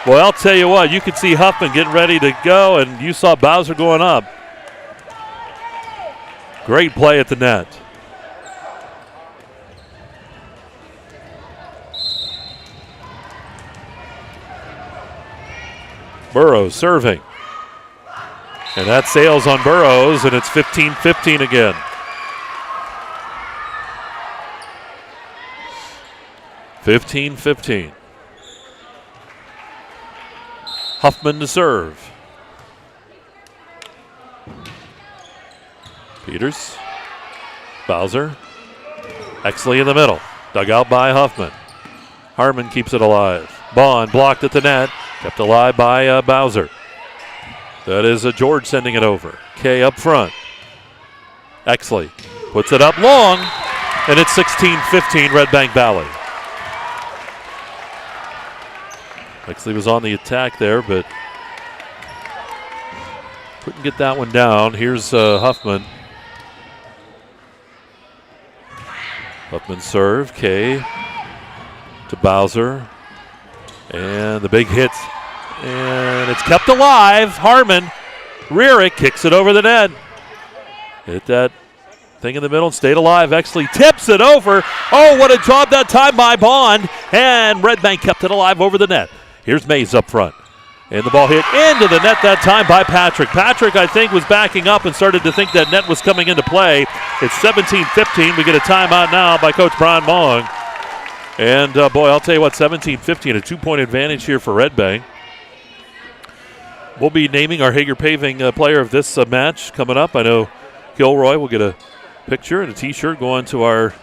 Well, I'll tell you what. You could see Huffman getting ready to go. And you saw Bowser going up. Great play at the net. Burrows serving. And that sails on Burrows, and it's 15-15 again. Huffman to serve. Peters. Bowser. Exley in the middle. Dug out by Huffman. Harmon keeps it alive. Bond blocked at the net. Kept alive by Bowser. That is George sending it over. Kay up front. Exley puts it up long, and it's 16-15 Redbank Valley. Exley was on the attack there, but couldn't get that one down. Here's Huffman. Huffman serve. Kay to Bowser. And the big hit. And it's kept alive. Harmon. Rearick kicks it over the net. Hit that thing in the middle and stayed alive. Exley tips it over. Oh, what a job that time by Bond. And Redbank kept it alive over the net. Here's Mays up front. And the ball hit into the net that time by Patrick. Patrick, I think, was backing up and started to think that net was coming into play. It's 17-15. We get a timeout now by Coach Brian Mong. And, boy, I'll tell you what, 17-15, a 2-point advantage here for Redbank. We'll be naming our Hager Paving player of this match coming up. I know Gilroy will get a picture and a T-shirt going to our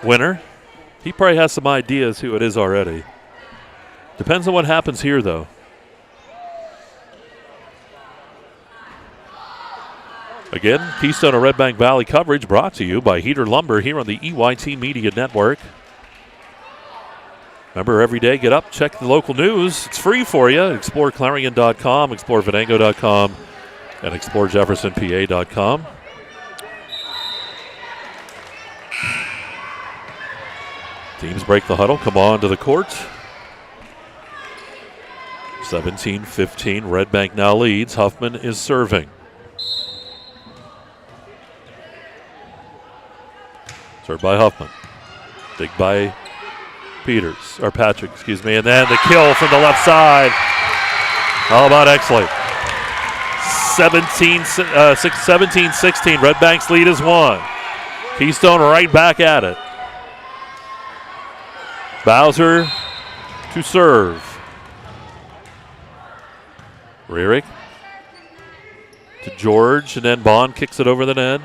winner. He probably has some ideas who it is already. Depends on what happens here, though. Again, Keystone and Redbank Valley coverage brought to you by Heater Lumber here on the EYT Media Network. Remember, every day, get up, check the local news. It's free for you. exploreClarion.com, explorevenango.com, and explorejeffersonpa.com. Teams break the huddle, come on to the court. 17-15. Redbank now leads. Huffman is serving. Served by Huffman. Dig by Patrick, excuse me. And then the kill from the left side. How about Exley? 17-16. Redbank's lead is 1. Keystone right back at it. Bowser to serve. Rierick to George, and then Bond kicks it over the net.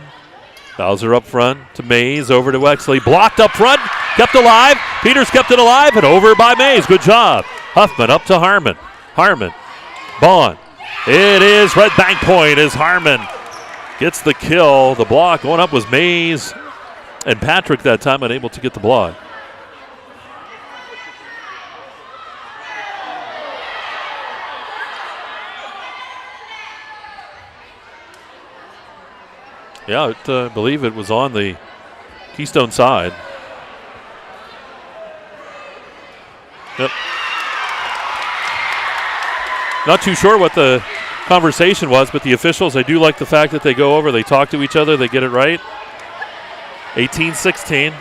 Bowser up front to Mays, over to Exley. Blocked up front, kept alive. Peters kept it alive, and over by Mays. Good job. Huffman up to Harmon. Harmon, Bond. It is Redbank point as Harmon gets the kill. The block going up was Mays, and Patrick that time unable to get the block. Yeah, I believe it was on the Keystone side. Yep. Not too sure what the conversation was, but the officials, I do like the fact that they go over, they talk to each other, they get it right. 18-16.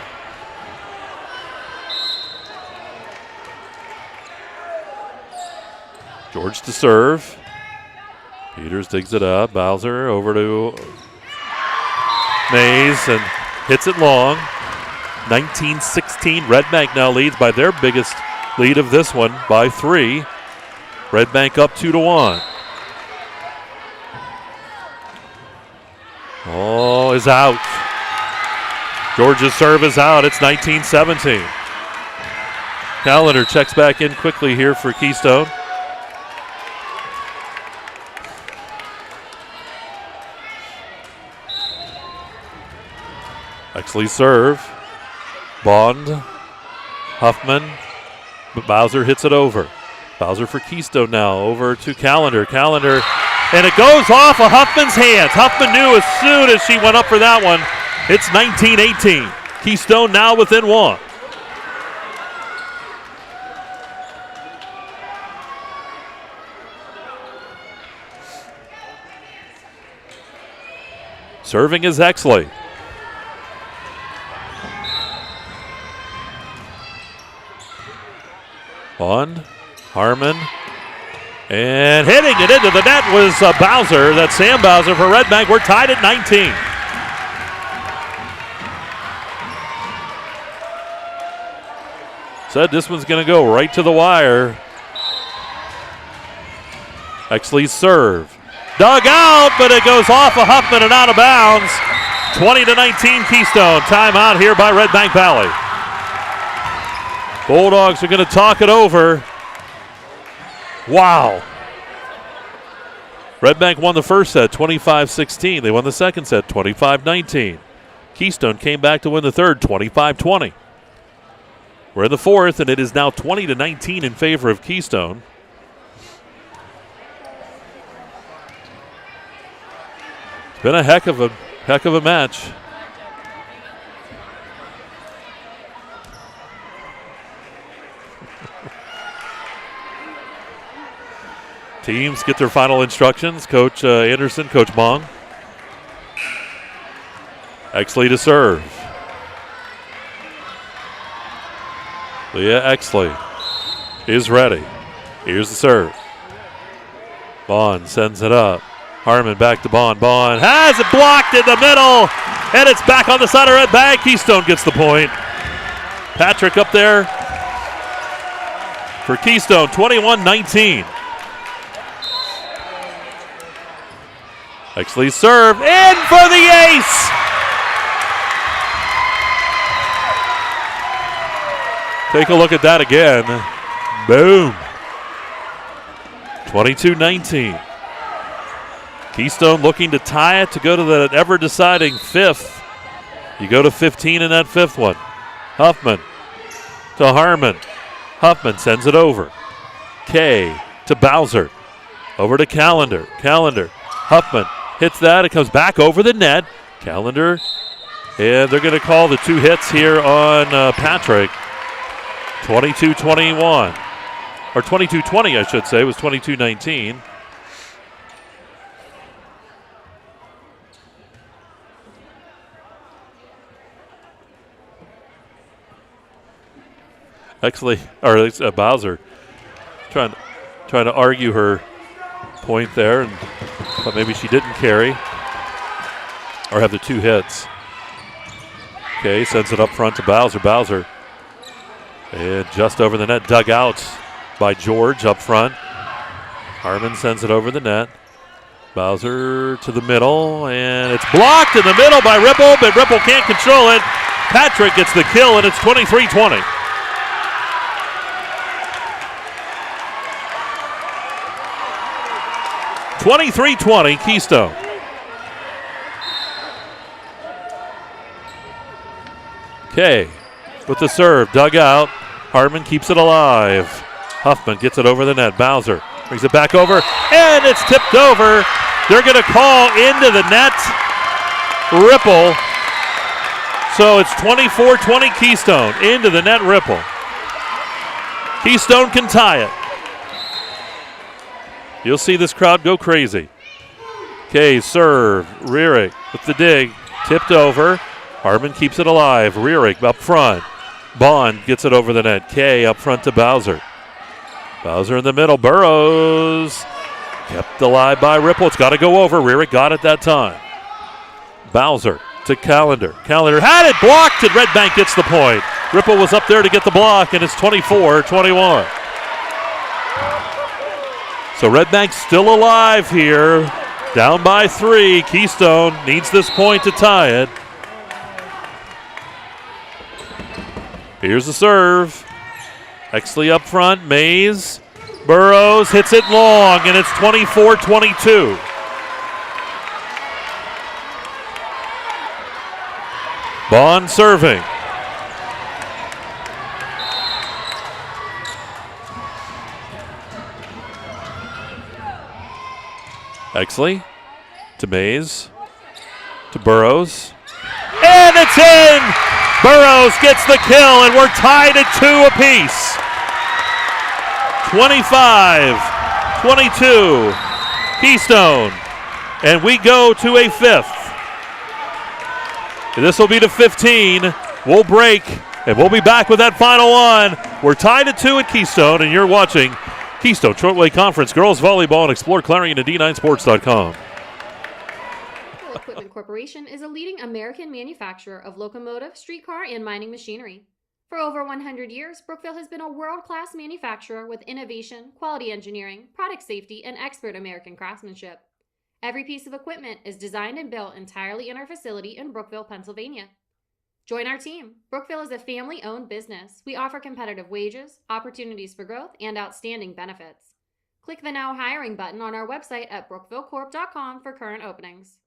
George to serve. Peters digs it up. Bowser over to Mays and hits it long. 19-16. Redbank now leads by their biggest lead of this one by 3. Redbank up 2-1. Oh, is out. George's serve is out. It's 19-17. Callender checks back in quickly here for Keystone. Exley serve. Bond. Huffman. But Bowser hits it over. Bowser for Keystone now. Over to Callender. Callender. And it goes off of Huffman's hands. Huffman knew as soon as she went up for that one. It's 19-18. Keystone now within 1. Serving is Exley. Bond, Harmon, and hitting it into the net was Bowser. That's Sam Bowser for Redbank. We're tied at 19. Said this one's going to go right to the wire. Exley's serve. Dug out, but it goes off of Huffman and out of bounds. 20-19 Keystone. Timeout here by Redbank Valley. Bulldogs are going to talk it over. Wow. Redbank won the first set, 25-16. They won the second set, 25-19. Keystone came back to win the third, 25-20. We're in the fourth, and it is now 20-19 in favor of Keystone. It's been a heck of a match. Teams get their final instructions. Coach Anderson, Coach Mong. Exley to serve. Leah Exley is ready. Here's the serve. Bond sends it up. Harmon back to Bond. Bond has it blocked in the middle, and it's back on the side of Redbank. Keystone gets the point. Patrick up there for Keystone, 21-19. Exley serve, in for the ace! Take a look at that again. Boom. 22-19. Keystone looking to tie it to go to that ever-deciding fifth. You go to 15 in that fifth one. Huffman to Harmon. Huffman sends it over. Kay to Bowser. Over to Callender. Callender. Huffman hits that. It comes back over the net. Callender. And they're going to call the 2 hits here on Patrick. 22-21. or 22-20, I should say. It was 22-19. Actually, or Bowser trying to argue her point there, and thought maybe she didn't carry or have the 2 hits. Okay, sends it up front to Bowser. Bowser, and just over the net, dug out by George up front. Harmon sends it over the net. Bowser to the middle, and it's blocked in the middle by Ripple, but Ripple can't control it. Patrick gets the kill, and it's 23-20. Keystone. Okay, with the serve, dug out. Hartman keeps it alive. Huffman gets it over the net. Bowser brings it back over, and it's tipped over. They're going to call into the net. Ripple. So it's 24-20 Keystone. Into the net, Ripple. Keystone can tie it. You'll see this crowd go crazy. Okay, serve. Rearick with the dig. Tipped over. Harmon keeps it alive. Rearick up front. Bond gets it over the net. Kay up front to Bowser. Bowser in the middle. Burrows. Kept alive by Ripple. It's got to go over. Rearick got it that time. Bowser to Callender. Callender had it blocked, and Redbank gets the point. Ripple was up there to get the block, and it's 24-21. So Redbank's still alive here. Down by 3. Keystone needs this point to tie it. Here's the serve. Exley up front. Mays. Burrows hits it long, and it's 24-22. Bond serving. Exley to Mays to Burrows. And it's in! Burrows gets the kill, and we're tied at 2 apiece. 25-22 Keystone. And we go to a 5th. This will be to 15. We'll break, and we'll be back with that final one. We're tied at 2 at Keystone, and you're watching Keystone Shortway Conference Girls Volleyball and Explore Clarion at D9Sports.com. Equipment Corporation is a leading American manufacturer of locomotive, streetcar, and mining machinery. For over 100 years, Brookville has been a world-class manufacturer with innovation, quality engineering, product safety, and expert American craftsmanship. Every piece of equipment is designed and built entirely in our facility in Brookville, Pennsylvania. Join our team. Brookville is a family-owned business. We offer competitive wages, opportunities for growth, and outstanding benefits. Click the Now Hiring button on our website at brookvillecorp.com for current openings.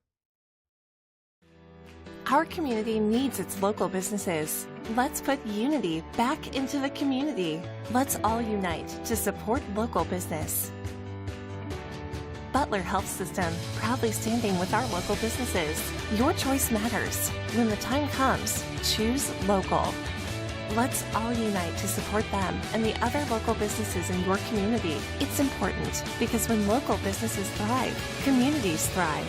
Our community needs its local businesses. Let's put unity back into the community. Let's all unite to support local business. Butler Health System, proudly standing with our local businesses. Your choice matters. When the time comes, choose local. Let's all unite to support them and the other local businesses in your community. It's important because when local businesses thrive, communities thrive.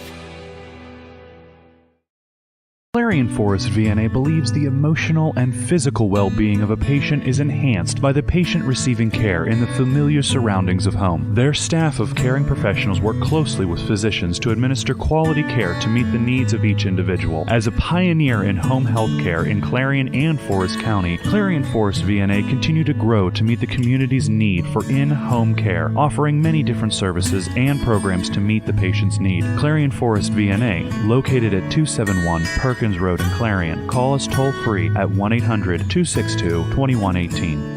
Clarion Forest VNA believes the emotional and physical well-being of a patient is enhanced by the patient receiving care in the familiar surroundings of home. Their staff of caring professionals work closely with physicians to administer quality care to meet the needs of each individual. As a pioneer in home health care in Clarion and Forest County, Clarion Forest VNA continue to grow to meet the community's need for in-home care, offering many different services and programs to meet the patient's need. Clarion Forest VNA, located at 271 Perkins Road in Clarion. Call us toll-free at 1-800-262-2118.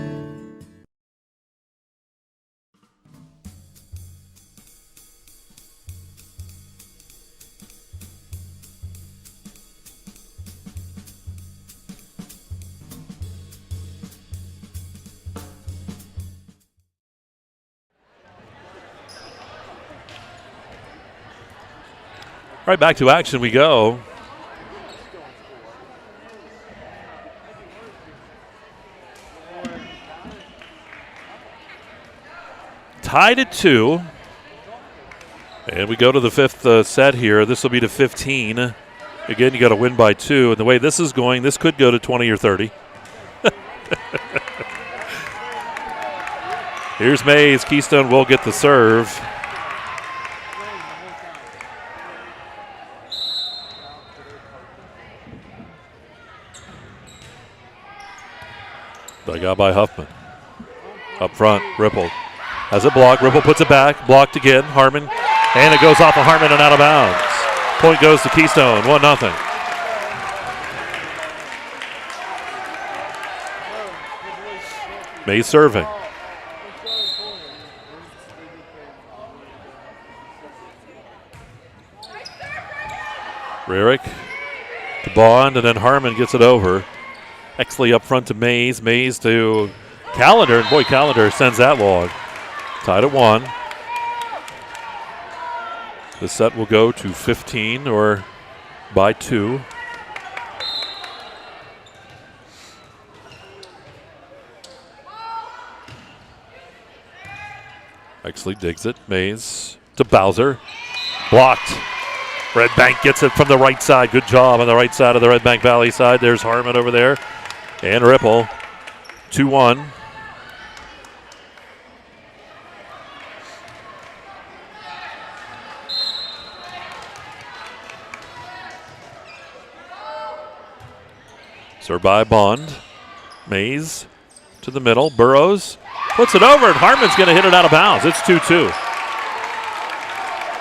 Right back to action we go. tied at 2. And we go to the 5th set here. This will be to 15. Again, you got to win by 2. And the way this is going, this could go to 20 or 30. Here's Mays. Keystone will get the serve. Dug out by Huffman. Up front, Ripple has it blocked. Ripple puts it back. Blocked again. Harmon. And it goes off of Harmon and out of bounds. Point goes to Keystone. 1-0. Mays serving. Rarick to Bond, and then Harmon gets it over. Exley up front to Mays. Mays to Callender, and boy, Callender sends that long. Tied at 1. The set will go to 15 or by 2. Exley digs it. Mays to Bowser. Blocked. Redbank gets it from the right side. Good job on the right side of the Redbank Valley side. There's Harmon over there. And Ripple. 2-1. Served by Bond. Mays to the middle. Burrows puts it over, and Harmon's going to hit it out of bounds. It's 2-2.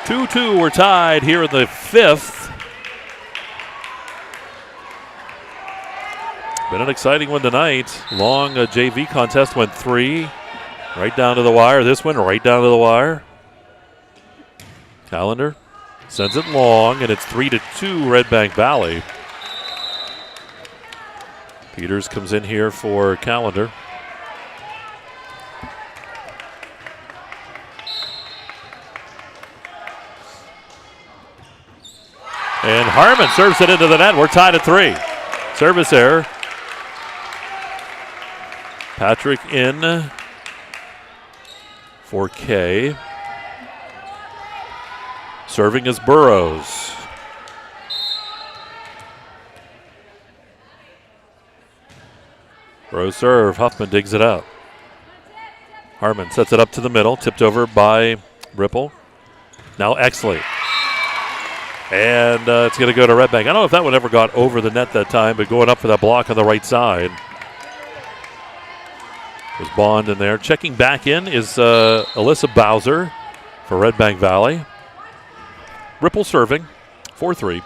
2-2, we're tied here in the 5th. Been an exciting one tonight. Long JV contest went 3. Right down to the wire. This one right down to the wire. Callender sends it long, and it's 3-2 Redbank Valley. Peters comes in here for Callender. And Harmon serves it into the net. We're tied at 3. Service error. Patrick in for K. Serving is Burrows. Burrows serve. Huffman digs it out. Harmon sets it up to the middle. Tipped over by Ripple. Now Exley. And it's going to go to Redbank. I don't know if that one ever got over the net that time, but going up for that block on the right side. There's Bond in there. Checking back in is Alyssa Bowser for Redbank Valley. Ripple serving. 4-3.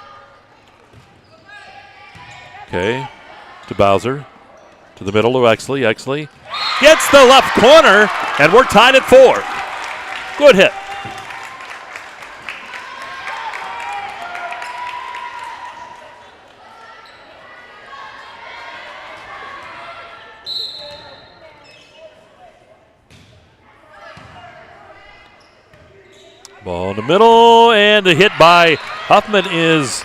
Okay. To Bowser. To the middle to Exley. Exley gets the left corner, and we're tied at 4. Good hit. Ball in the middle, and the hit by Huffman is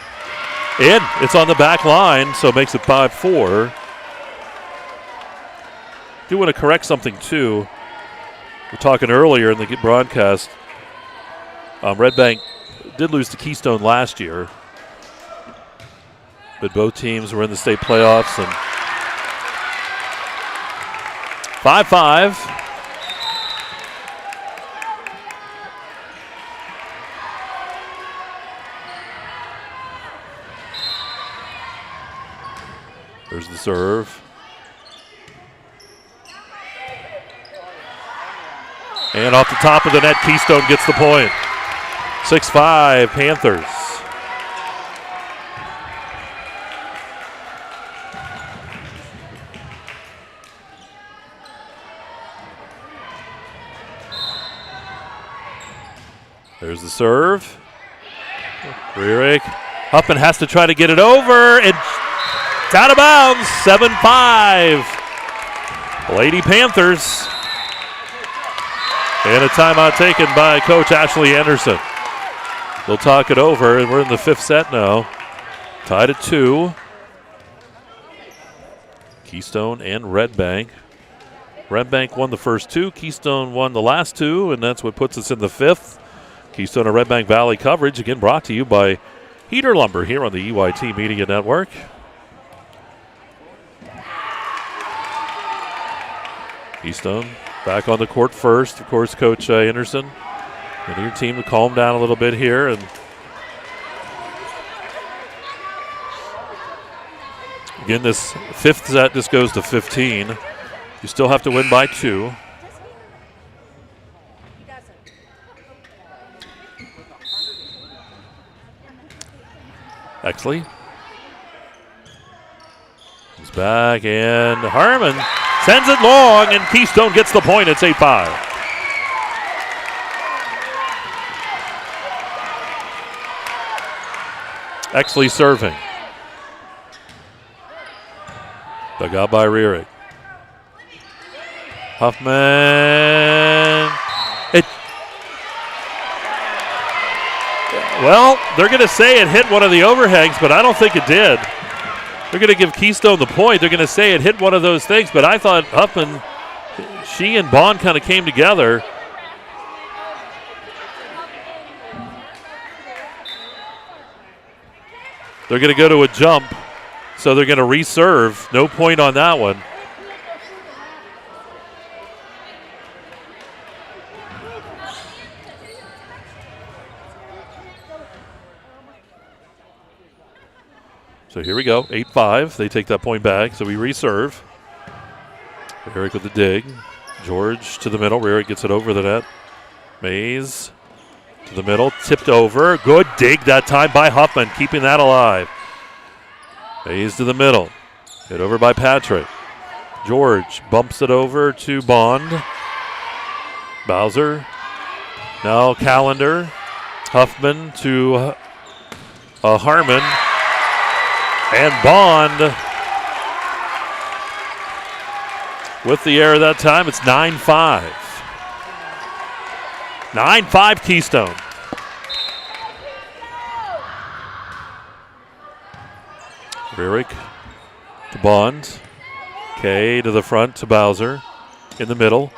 in. It's on the back line, so it makes it 5-4. Do want to correct something, too. We're talking earlier in the broadcast. Redbank did lose to Keystone last year, but both teams were in the state playoffs. And 5-5. There's the serve. And off the top of the net, Keystone gets the point. 6-5 Panthers. There's the serve. Rarick. Huffman has to try to get it over, and it's out of bounds. 7-5. Lady Panthers. And a timeout taken by Coach Ashley Anderson. They'll talk it over, and we're in the 5th set now. Tied at 2. Keystone and Redbank. Redbank won the first two. Keystone won the last two, and that's what puts us in the fifth. Keystone and Redbank Valley coverage, again brought to you by Heater Lumber here on the EYT Media Network. Keystone back on the court first. Of course, Coach Anderson and your team to calm down a little bit here. And again, this fifth set just goes to 15. You still have to win by 2. Exley is back, and Harmon sends it long, and Keystone gets the point. It's 8-5. Exley serving. Dug out by Rearick. Huffman. Well, they're going to say it hit one of the overhangs, but I don't think it did. They're going to give Keystone the point. They're going to say it hit one of those things, but I thought Huffman, she and Bond kind of came together. They're going to go to a jump, so they're going to reserve. No point on that one. So here we go, 8-5. They take that point back, so we reserve. Rearick with the dig. George to the middle. Rearick gets it over the net. Mays to the middle, tipped over. Good dig that time by Huffman, keeping that alive. Mays to the middle. Hit over by Patrick. George bumps it over to Bond. Bowser. Now Callender. Huffman to Harmon. And Bond with the error that time. It's 9-5. 9-5 Keystone. Rearick to Bond. Kay to the front to Bowser. In the middle.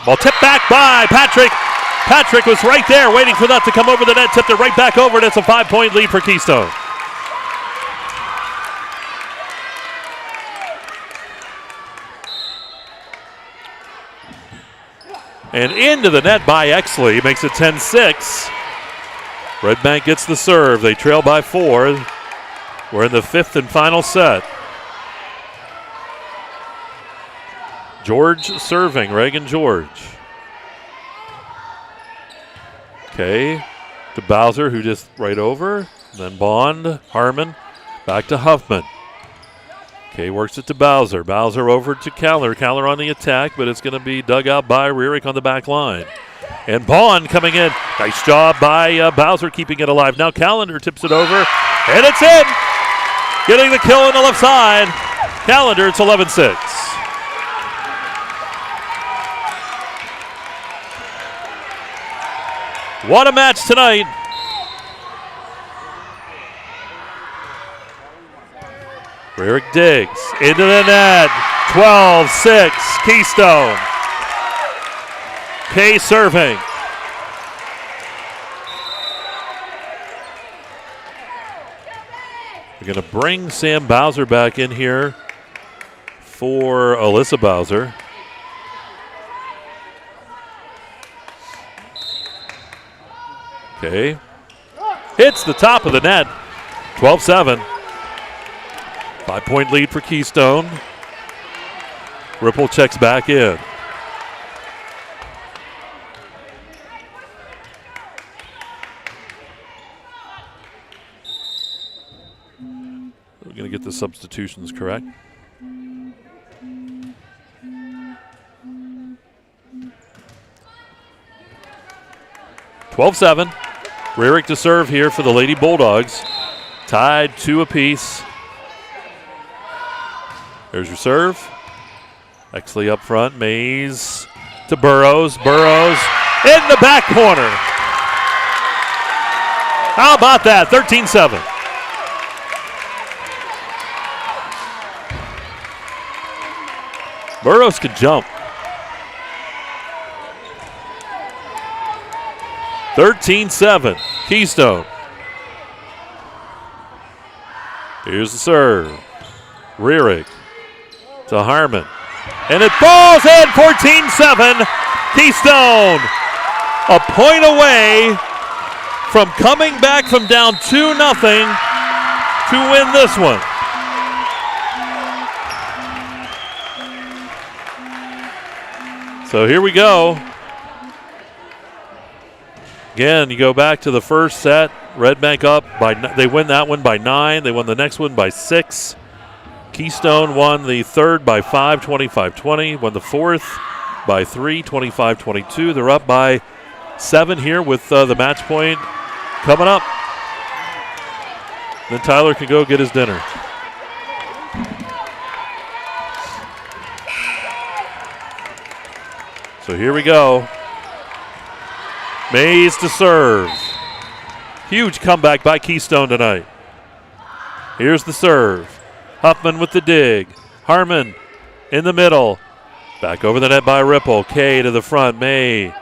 Ball tipped back by Patrick. Patrick was right there waiting for that to come over the net. Tipped it right back over, and it's a 5-point lead for Keystone. And into the net by Exley. Makes it 10-6. Redbank gets the serve. They trail by 4. We're in the fifth and final set. George serving. Reagan George. Okay, to Bowser, who just right over. Then Bond, Harmon, back to Huffman. Okay, works it to Bowser. Bowser over to Keller. Keller on the attack, but it's going to be dug out by Rearick on the back line. And Bond coming in. Nice job by Bowser keeping it alive. Now Callender tips it over, and it's in. Getting the kill on the left side. Callender, it's 11-6. What a match tonight. Rearick digs into the net. 12-6 Keystone. Kay serving. We're going to bring Sam Bowser back in here for Alyssa Bowser. Okay. Hits the top of the net. 12-7. 5-point lead for Keystone. Ripple checks back in. We're going to get the substitutions correct. (12-7). Rearick to serve here for the Lady Bulldogs. Tied 2 apiece. There's your serve. Exley up front. Mays to Burrows. Burrows in the back corner. How about that? 13-7. Burrows can jump. 13-7, Keystone. Here's the serve. Rearick to Harmon. And it falls in, 14-7, Keystone. A point away from coming back from down 2-0 to win this one. So here we go. Again, you go back to the first set. Redbank up they win that one by 9. They won the next one by 6. Keystone won the third by 5, 25-20. Won the fourth by 3, 25-22. They're up by 7 here with the match point coming up. Then Tyler can go get his dinner. So here we go. Mays to serve. Huge comeback by Keystone tonight. Here's the serve. Huffman with the dig. Harmon in the middle. Back over the net by Ripple. Kay to the front. May.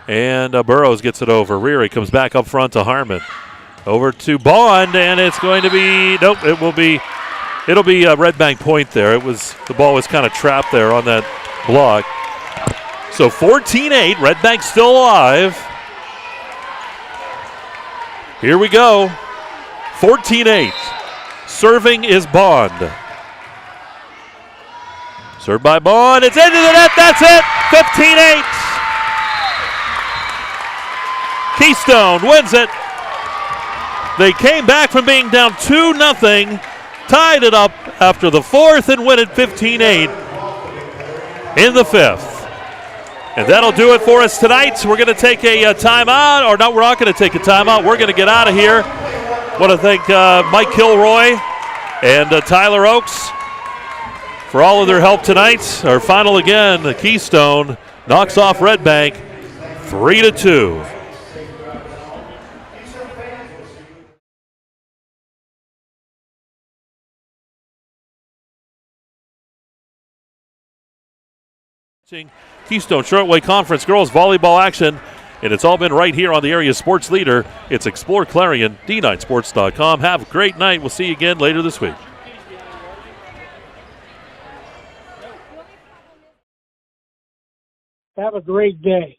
And Burrows gets it over. Reary comes back up front to Harmon. Over to Bond, and it's going to be, nope, it'll be a Redbank point there. The ball was kind of trapped there on that block. So 14-8, Redbank still alive. Here we go. 14-8. Serving is Bond. Served by Bond. It's into the net. That's it. 15-8. Keystone wins it. They came back from being down 2-0, tied it up after the fourth, and win it 15-8 in the fifth. And that'll do it for us tonight. We're going to take a timeout. Or no, we're not going to take a timeout. We're going to get out of here. Want to thank Mike Kilroy and Tyler Oakes for all of their help tonight. Our final again, the Keystone knocks off Redbank 3-2. Keystone Shortway Conference Girls Volleyball action, and it's all been right here on the area sports leader. It's Explore Clarion, D9Sports.com. Have a great night. We'll see you again later this week. Have a great day.